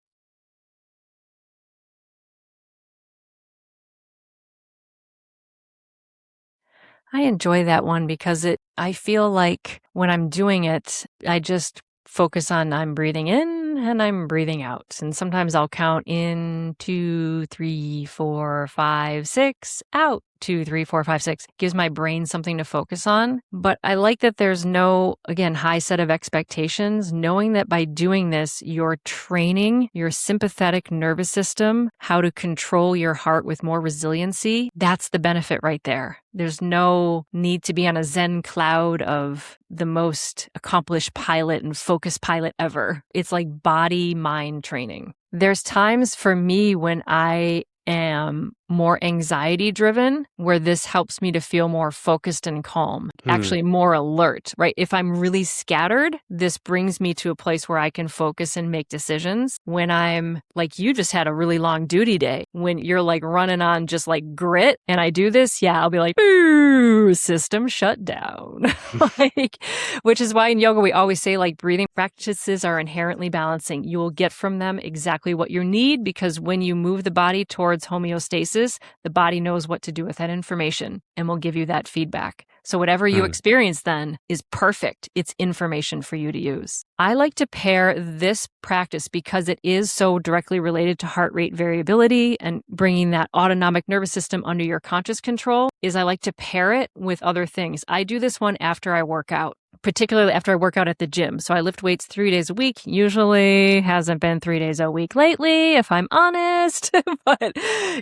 I enjoy that one because I feel like when I'm doing it, I just focus on I'm breathing in and I'm breathing out. And sometimes I'll count in 2, 3, 4, 5, 6, out 2, 3, 4, 5, 6. Gives my brain something to focus on. But I like that there's no, again, high set of expectations, knowing that by doing this, you're training your sympathetic nervous system how to control your heart with more resiliency. That's the benefit right there. There's no need to be on a Zen cloud of the most accomplished pilot and focused pilot ever. It's like body-mind training. There's times for me when I am more anxiety driven, where this helps me to feel more focused and calm, actually more alert, right? If I'm really scattered, this brings me to a place where I can focus and make decisions. When I'm like, you just had a really long duty day, when you're like running on just like grit and I do this, yeah, I'll be like, ooh, system shut down. Which is why in yoga, we always say like breathing practices are inherently balancing. You will get from them exactly what you need, because when you move the body towards homeostasis, the body knows what to do with that information and will give you that feedback. So whatever you experience then is perfect. It's information for you to use. I like to pair this practice because it is so directly related to heart rate variability and bringing that autonomic nervous system under your conscious control. I like to pair it with other things. I do this one after I work out, particularly after I work out at the gym. So I lift weights 3 days a week. Usually hasn't been 3 days a week lately, if I'm honest. But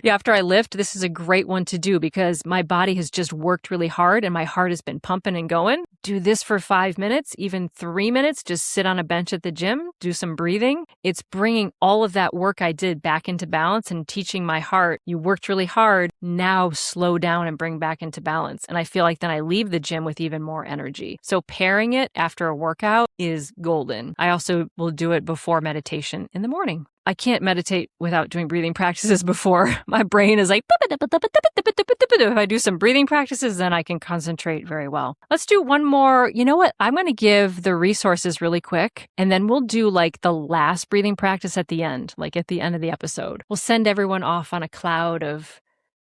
yeah, after I lift, this is a great one to do because my body has just worked really hard and my heart has been pumping and going. Do this for 5 minutes, even 3 minutes. Just sit on a bench at the gym, do some breathing. It's bringing all of that work I did back into balance and teaching my heart, you worked really hard. Now slow down and bring back into balance. And I feel like then I leave the gym with even more energy. So pairing it after a workout is golden. I also will do it before meditation in the morning. I can't meditate without doing breathing practices before. My brain is like, if I do some breathing practices, then I can concentrate very well. Let's do one more. You know what? I'm going to give the resources really quick, and then we'll do like the last breathing practice at the end, like at the end of the episode. We'll send everyone off on a cloud of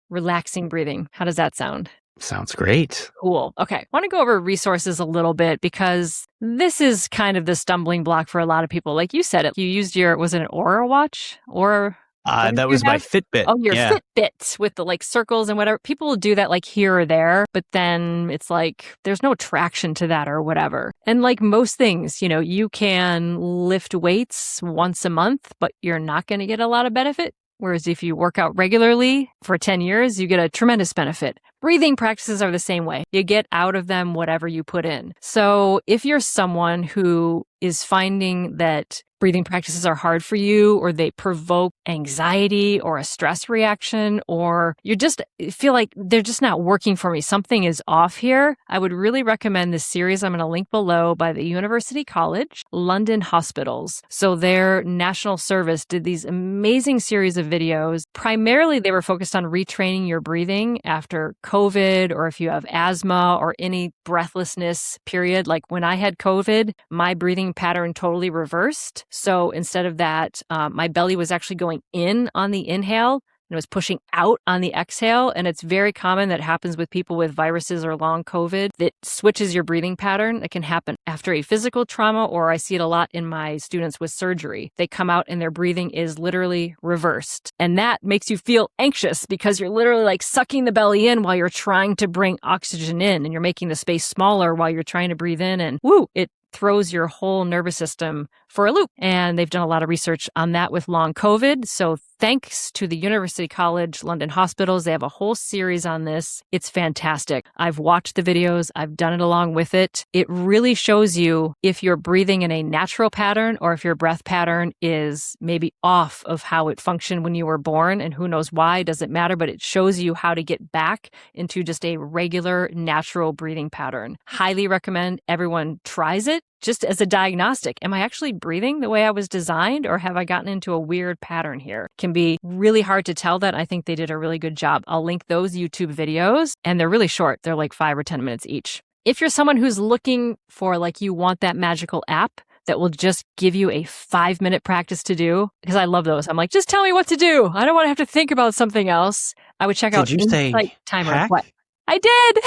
relaxing breathing. How does that sound? Sounds great. Cool. Okay. I want to go over resources a little bit because this is kind of the stumbling block for a lot of people. Like you said, you used was it an Aura watch? Or that was my Fitbit. Oh, your Fitbit with the like circles and whatever. People will do that like here or there, but then it's like there's no traction to that or whatever. And like most things, you can lift weights once a month, but you're not going to get a lot of benefit. Whereas if you work out regularly for 10 years, you get a tremendous benefit. Breathing practices are the same way. You get out of them whatever you put in. So if you're someone who is finding that breathing practices are hard for you, or they provoke anxiety or a stress reaction, or you just feel like they're just not working for me, something is off here, I would really recommend this series I'm going to link below by the University College London Hospitals. So their national service did these amazing series of videos. Primarily, they were focused on retraining your breathing after COVID, or if you have asthma or any breathlessness period. Like when I had COVID, my breathing pattern totally reversed. So instead of that, my belly was actually going in on the inhale and it was pushing out on the exhale. And it's very common that happens with people with viruses or long COVID that switches your breathing pattern. It can happen after a physical trauma, or I see it a lot in my students with surgery. They come out and their breathing is literally reversed. And that makes you feel anxious because you're literally like sucking the belly in while you're trying to bring oxygen in, and you're making the space smaller while you're trying to breathe in, and it throws your whole nervous system for a loop. And they've done a lot of research on that with long COVID. So thanks to the University College London Hospitals, they have a whole series on this. It's fantastic. I've watched the videos. I've done it along with it. It really shows you if you're breathing in a natural pattern or if your breath pattern is maybe off of how it functioned when you were born, and who knows why, doesn't matter, but it shows you how to get back into just a regular natural breathing pattern. Highly recommend everyone tries it. Just as a diagnostic, am I actually breathing the way I was designed, or have I gotten into a weird pattern here? Can be really hard to tell that. I think they did a really good job. I'll link those YouTube videos, and they're really short. They're like 5 or 10 minutes each. If you're someone who's looking for, like, you want that magical app that will just give you a 5-minute practice to do, because I love those. I'm like, just tell me what to do. I don't want to have to think about something else. I would check out Did you say Insight Timer. hack? What? I did.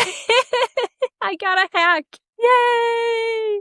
I got a hack. Yay!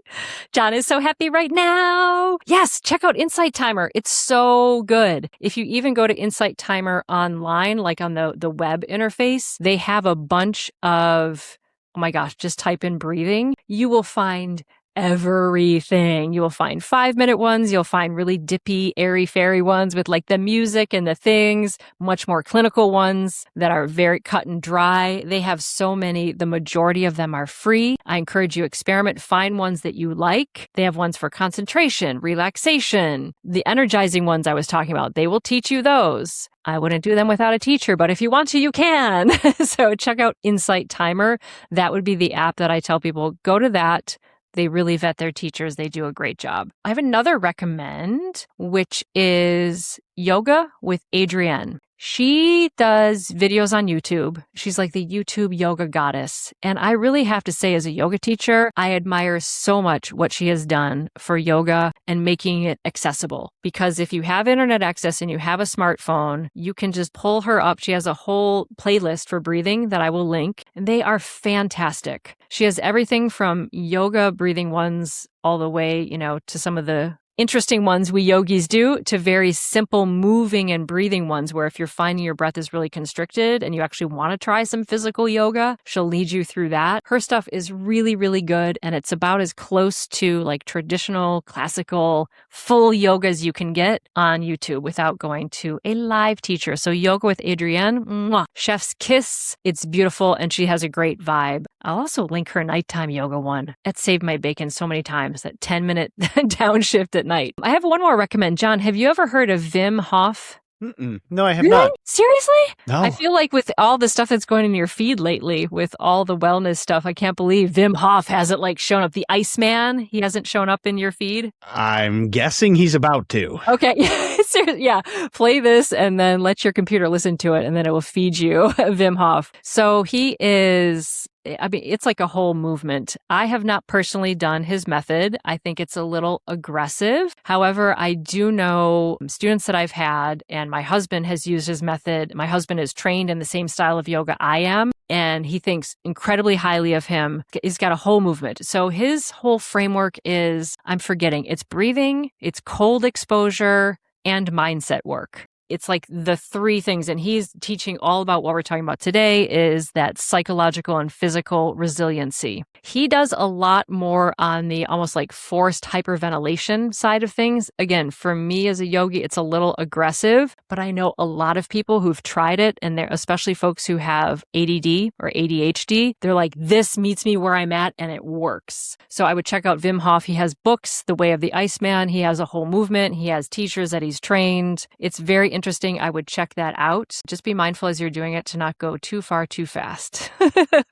John is so happy right now. Yes, check out Insight Timer. It's so good. If you even go to Insight Timer online, like on the web interface, they have a bunch of, oh my gosh, just type in breathing. You will find everything. You will find 5-minute ones. You'll find really dippy, airy-fairy ones with like the music and the things, much more clinical ones that are very cut and dry. They have so many. The majority of them are free. I encourage you to experiment, find ones that you like. They have ones for concentration, relaxation, the energizing ones I was talking about. They will teach you those. I wouldn't do them without a teacher, but if you want to, you can. So check out Insight Timer. That would be the app that I tell people, go to that. They really vet their teachers. They do a great job. I have another recommend, which is Yoga with Adrienne. She does videos on YouTube. She's like the YouTube yoga goddess. And I really have to say, as a yoga teacher, I admire so much what she has done for yoga and making it accessible. Because if you have internet access and you have a smartphone, you can just pull her up. She has a whole playlist for breathing that I will link, and they are fantastic. She has everything from yoga breathing ones all the way, to some of the interesting ones we yogis do to very simple moving and breathing ones where if you're finding your breath is really constricted and you actually want to try some physical yoga, she'll lead you through that. Her stuff is really, really good, and it's about as close to like traditional, classical, full yoga as you can get on YouTube without going to a live teacher. So Yoga with Adrienne, mwah, chef's kiss. It's beautiful, and she has a great vibe. I'll also link her nighttime yoga one. It saved my bacon so many times, that 10-minute downshift at night. I have one more recommend. John, have you ever heard of Wim Hof? No, I have not. Seriously? No. I feel like with all the stuff that's going in your feed lately, with all the wellness stuff, I can't believe Wim Hof hasn't like shown up. The Iceman, he hasn't shown up in your feed? I'm guessing he's about to. Okay. Seriously, yeah. Play this and then let your computer listen to it, and then it will feed you Wim Hof. So he is... it's like a whole movement. I have not personally done his method. I think it's a little aggressive. However, I do know students that I've had, and my husband has used his method. My husband is trained in the same style of yoga I am, and he thinks incredibly highly of him. He's got a whole movement. So his whole framework is, I'm forgetting, it's breathing, it's cold exposure, and mindset work. It's like the three things, and he's teaching all about what we're talking about today is that psychological and physical resiliency. He does a lot more on the almost like forced hyperventilation side of things. Again, for me as a yogi, it's a little aggressive, but I know a lot of people who've tried it, and they're especially folks who have ADD or ADHD. They're like, this meets me where I'm at, and it works. So I would check out Wim Hof. He has books, The Way of the Iceman. He has a whole movement. He has teachers that he's trained. It's very interesting. I would check that out. Just be mindful as you're doing it to not go too far too fast.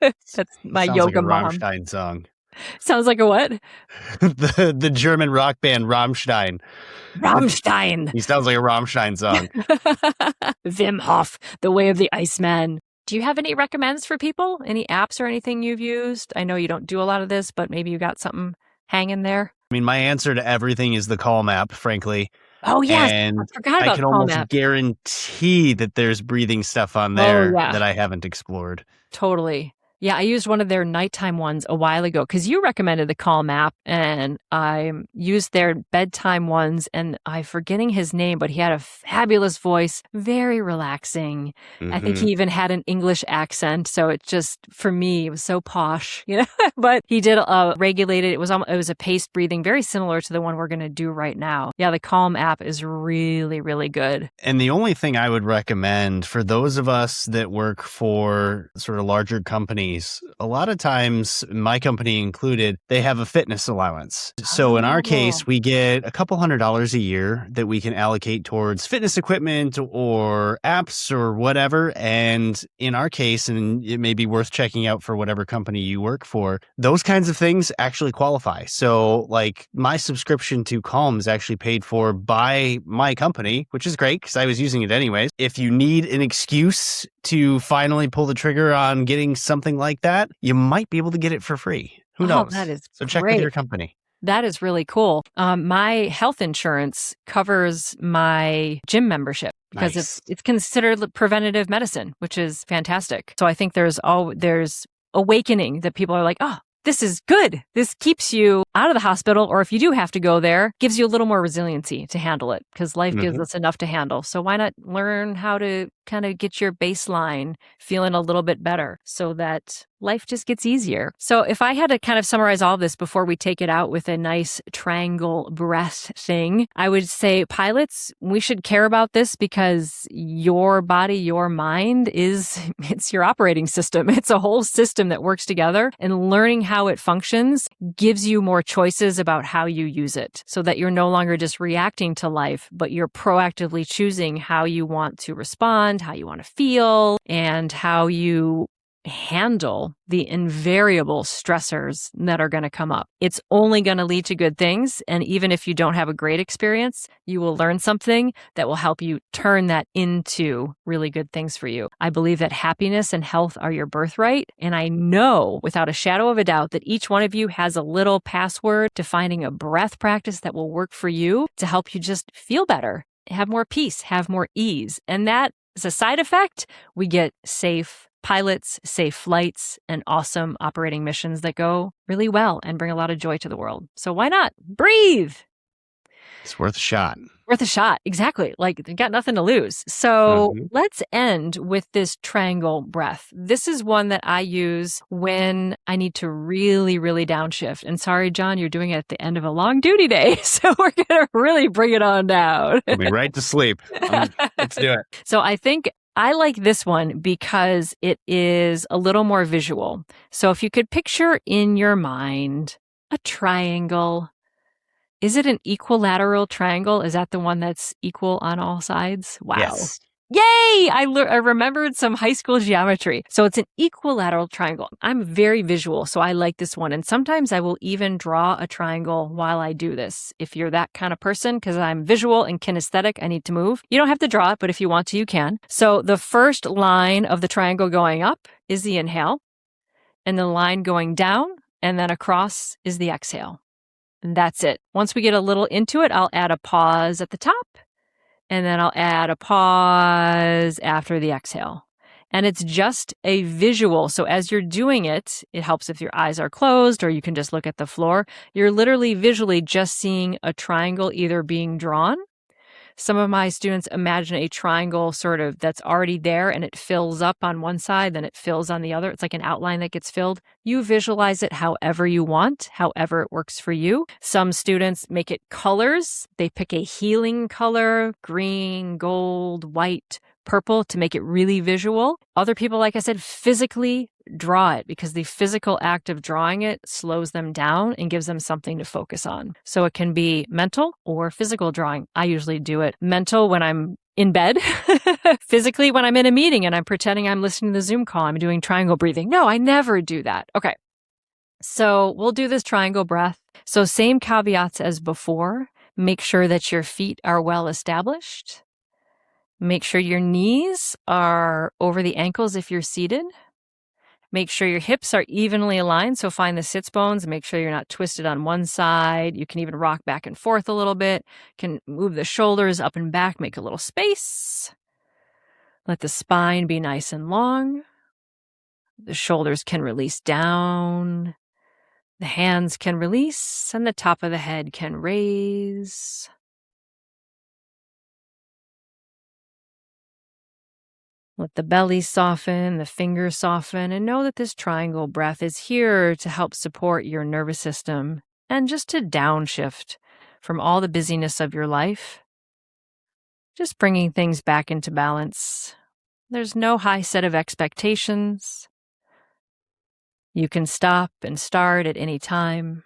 That's my Sounds yoga like a mom. Rammstein song. Sounds like a what? the German rock band Rammstein. Rammstein. He sounds like a Rammstein song. Wim Hof, The Way of the Iceman. Do you have any recommends for people? Any apps or anything you've used? I know you don't do a lot of this, but maybe you got something hanging there. I mean, my answer to everything is the Calm app, frankly. Oh, yes. And I forgot about I can Calm almost app. guarantee that there's breathing stuff on there yeah. that I haven't explored. Totally. Yeah, I used one of their nighttime ones a while ago because you recommended the Calm app, and I used their bedtime ones, and I'm forgetting his name, but he had a fabulous voice, very relaxing. I think he even had an English accent, so it just, for me, it was so posh, but he did regulated, it was a paced breathing, very similar to the one we're going to do right now. Yeah, the Calm app is really, really good. And the only thing I would recommend for those of us that work for sort of larger companies, a lot of times, my company included, they have a fitness allowance. So in our case, we get a couple $100s a year that we can allocate towards fitness equipment or apps or whatever. And in our case, and it may be worth checking out for whatever company you work for, those kinds of things actually qualify. So like my subscription to Calm is actually paid for by my company, which is great because I was using it anyways. If you need an excuse to finally pull the trigger on getting something like that, you might be able to get it for free. Who knows? That is so check great. with your company. That is really cool. My health insurance covers my gym membership because Nice. it's considered preventative medicine, which is fantastic. So I think there's awakening that people are like, oh, this is good. This keeps you out of the hospital, or if you do have to go there, gives you a little more resiliency to handle it, because life gives us enough to handle. So why not learn how to kind of get your baseline feeling a little bit better so that life just gets easier. So if I had to kind of summarize all of this before we take it out with a nice triangle breath thing, I would say, pilots, we should care about this because your body, your mind it's your operating system. It's a whole system that works together, and learning how it functions gives you more choices about how you use it so that you're no longer just reacting to life, but you're proactively choosing how you want to respond, how you want to feel, and how you handle the invariable stressors that are going to come up. It's only going to lead to good things. And even if you don't have a great experience, you will learn something that will help you turn that into really good things for you. I believe that happiness and health are your birthright. And I know without a shadow of a doubt that each one of you has a little password to finding a breath practice that will work for you to help you just feel better, have more peace, have more ease. And that as a side effect, we get safe pilots, safe flights, and awesome operating missions that go really well and bring a lot of joy to the world. So why not? Breathe. It's worth a shot. Worth a shot. Exactly. Like, they got nothing to lose. So let's end with this triangle breath. This is one that I use when I need to really, really downshift. And sorry, John, you're doing it at the end of a long duty day. So we're going to really bring it on down. Put me right to sleep. Let's do it. So I think I like this one because it is a little more visual. So if you could picture in your mind a triangle, is it an equilateral triangle? Is that the one that's equal on all sides? Wow. Yes. Yay! I remembered some high school geometry. So it's an equilateral triangle. I'm very visual, so I like this one. And sometimes I will even draw a triangle while I do this. If you're that kind of person, because I'm visual and kinesthetic, I need to move. You don't have to draw it, but if you want to, you can. So the first line of the triangle going up is the inhale, and the line going down and then across is the exhale. And that's it. Once we get a little into it, I'll add a pause at the top. And then I'll add a pause after the exhale. And it's just a visual. So as you're doing it, it helps if your eyes are closed or you can just look at the floor. You're literally visually just seeing a triangle either being drawn. Some of my students imagine a triangle sort of that's already there and it fills up on one side, then it fills on the other. It's like an outline that gets filled. You visualize it however you want, however it works for you. Some students make it colors. They pick a healing color, green, gold, white, purple, to make it really visual. Other people, like I said, physically draw it because the physical act of drawing it slows them down and gives them something to focus on. So it can be mental or physical drawing. I usually do it mental when I'm in bed, physically when I'm in a meeting and I'm pretending I'm listening to the Zoom call, I'm doing triangle breathing. No, I never do that. Okay. So we'll do this triangle breath. So same caveats as before. Make sure that your feet are well established. Make sure your knees are over the ankles if you're seated. Make sure your hips are evenly aligned. So find the sits bones and make sure you're not twisted on one side. You can even rock back and forth a little bit. Can move the shoulders up and back, make a little space. Let the spine be nice and long. The shoulders can release down. The hands can release and the top of the head can raise. Let the belly soften, the fingers soften, and know that this triangle breath is here to help support your nervous system and just to downshift from all the busyness of your life. Just bringing things back into balance. There's no high set of expectations. You can stop and start at any time.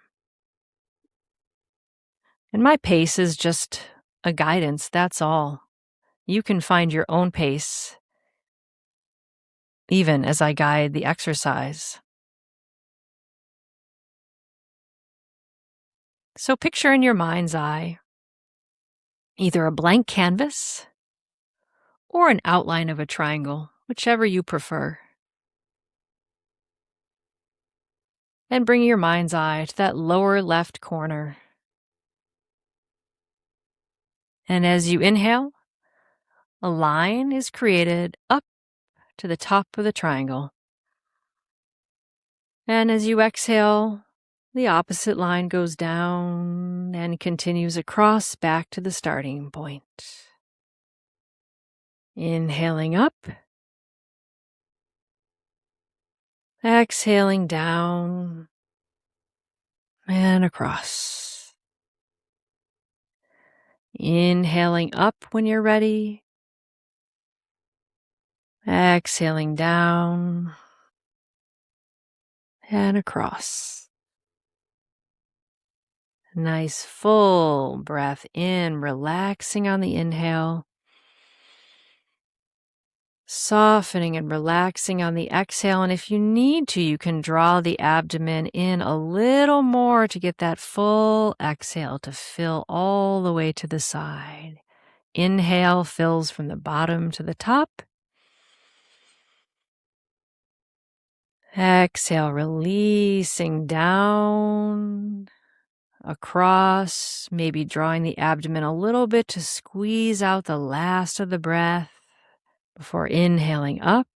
And my pace is just a guidance, that's all. You can find your own pace, even as I guide the exercise. So picture in your mind's eye either a blank canvas or an outline of a triangle, whichever you prefer. And bring your mind's eye to that lower left corner. And as you inhale, a line is created up to the top of the triangle. And as you exhale, the opposite line goes down and continues across back to the starting point. Inhaling up, exhaling down and across. Inhaling up when you're ready, exhaling down and across. Nice full breath in, relaxing on the inhale. Softening and relaxing on the exhale. And if you need to, you can draw the abdomen in a little more to get that full exhale to fill all the way to the side. Inhale fills from the bottom to the top. Exhale, releasing down, across, maybe drawing the abdomen a little bit to squeeze out the last of the breath before inhaling up.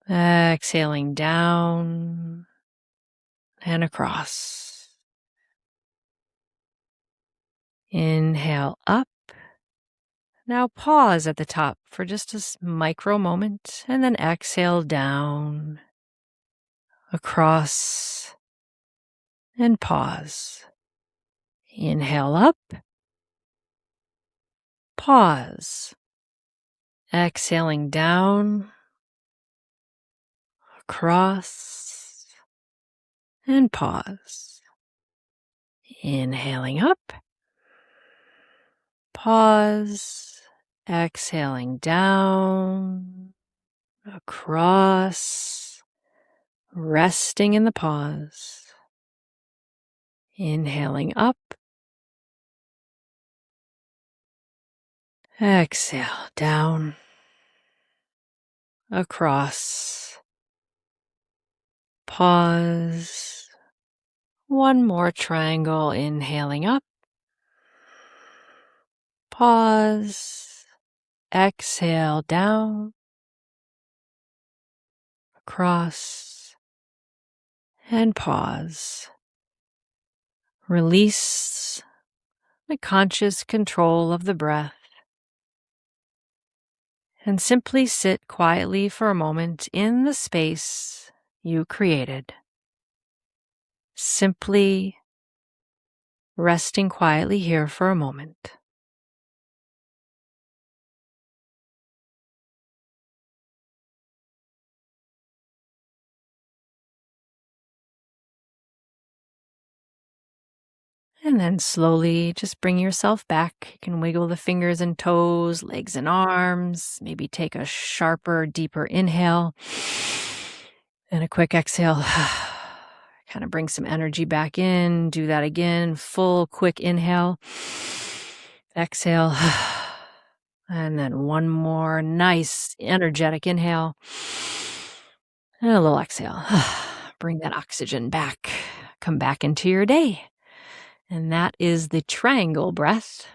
Exhaling down and across. Inhale up. Now pause at the top for just a micro moment and then exhale down, across, and pause. Inhale up. Pause. Exhaling down, across, and pause. Inhaling up. Pause. Exhaling down, across, resting in the pause. Inhaling up. Exhale down, across, pause. One more triangle, inhaling up. Pause. Exhale down, across, and pause. Release the conscious control of the breath and simply sit quietly for a moment in the space you created. Simply resting quietly here for a moment. And then slowly just bring yourself back. You can wiggle the fingers and toes, legs and arms. Maybe take a sharper, deeper inhale and a quick exhale. Kind of bring some energy back in. Do that again. Full, quick inhale. Exhale. And then one more nice, energetic inhale. And a little exhale. Bring that oxygen back. Come back into your day. And that is the triangle breath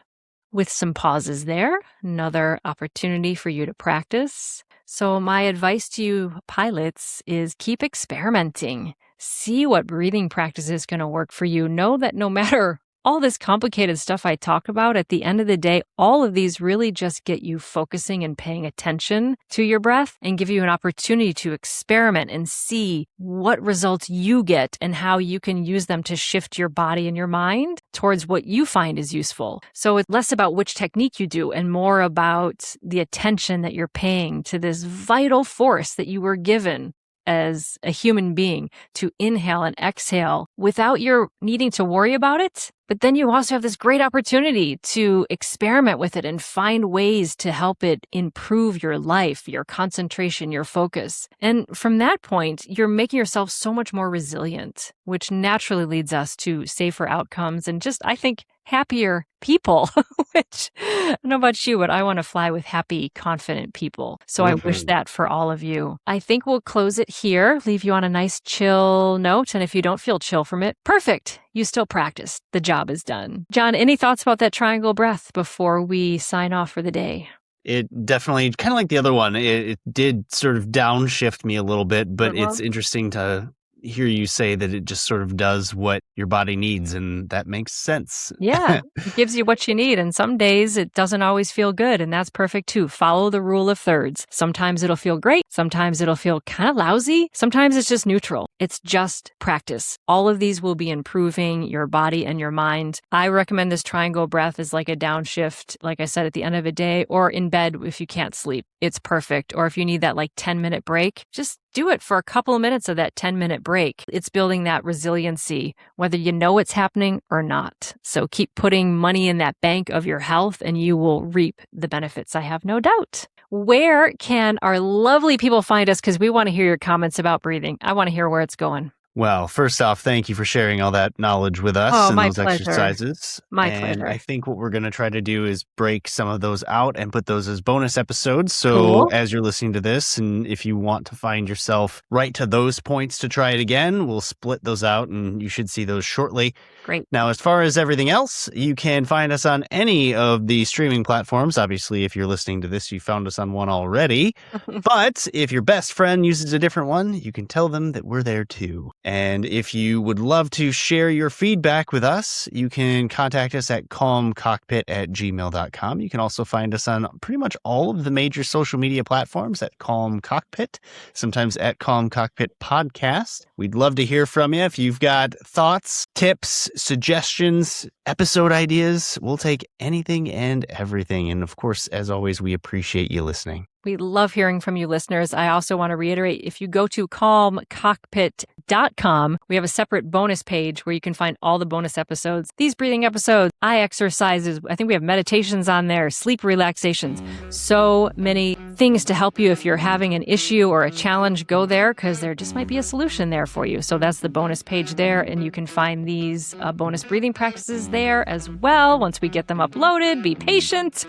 with some pauses there. Another opportunity for you to practice. So my advice to you pilots is keep experimenting. See what breathing practice is going to work for you. Know that no matter all this complicated stuff I talk about, at the end of the day, all of these really just get you focusing and paying attention to your breath and give you an opportunity to experiment and see what results you get and how you can use them to shift your body and your mind towards what you find is useful. So it's less about which technique you do and more about the attention that you're paying to this vital force that you were given as a human being to inhale and exhale without your needing to worry about it. But then you also have this great opportunity to experiment with it and find ways to help it improve your life, your concentration, your focus. And from that point, you're making yourself so much more resilient, which naturally leads us to safer outcomes and just, I think, happier people, which I don't know about you, but I want to fly with happy, confident people. So I wish that for all of you. I think we'll close it here, leave you on a nice chill note. And if you don't feel chill from it, perfect. you still practiced. The job is done. John, any thoughts about that triangle breath before we sign off for the day? It definitely, kind of like the other one, it did sort of downshift me a little bit, but it's interesting to hear you say that it just sort of does what your body needs, and that makes sense. Yeah, it gives you what you need. And some days it doesn't always feel good, and that's perfect too. Follow the rule of thirds. Sometimes it'll feel great. Sometimes it'll feel kind of lousy. Sometimes it's just neutral. It's just practice. All of these will be improving your body and your mind. I recommend this triangle breath as like a downshift, like I said, at the end of a day, or in bed if you can't sleep. It's perfect. Or if you need that like 10-minute break, just do it for a couple of minutes of that 10-minute break. It's building that resiliency, whether you know it's happening or not. So keep putting money in that bank of your health and you will reap the benefits, I have no doubt. Where can our lovely people find us? Because we want to hear your comments about breathing. I want to hear where it's going. Well, first off, thank you for sharing all that knowledge with us and those exercises. My pleasure. I think what we're going to try to do is break some of those out and put those as bonus episodes. So as you're listening to this, and if you want to find yourself right to those points to try it again, we'll split those out and you should see those shortly. Great. Now, as far as everything else, you can find us on any of the streaming platforms. Obviously, if you're listening to this, you found us on one already. But if your best friend uses a different one, you can tell them that we're there too. And if you would love to share your feedback with us, you can contact us at calmcockpit@gmail.com. You can also find us on pretty much all of the major social media platforms at Calm Cockpit, sometimes at Calm Cockpit Podcast. We'd love to hear from you. If you've got thoughts, tips, suggestions, episode ideas, we'll take anything and everything. And of course, as always, we appreciate you listening. We love hearing from you listeners. I also want to reiterate, if you go to calmcockpit.com, we have a separate bonus page where you can find all the bonus episodes, these breathing episodes, eye exercises. I think we have meditations on there, sleep relaxations, so many things to help you if you're having an issue or a challenge. Go there because there just might be a solution there for you. So that's the bonus page there, and you can find these bonus breathing practices there as well. Once we get them uploaded, be patient.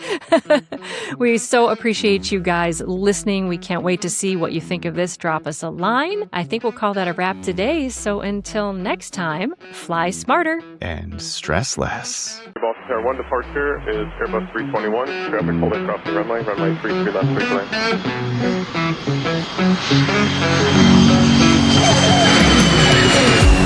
We so appreciate you guys listening. We can't wait to see what you think of this. Drop us a line. I think we'll call that a wrap today. So until next time, fly smarter and stress less. Boston Tower 1 departure is Airbus 321. Traffic holding crossing runway 33 left 3 lane.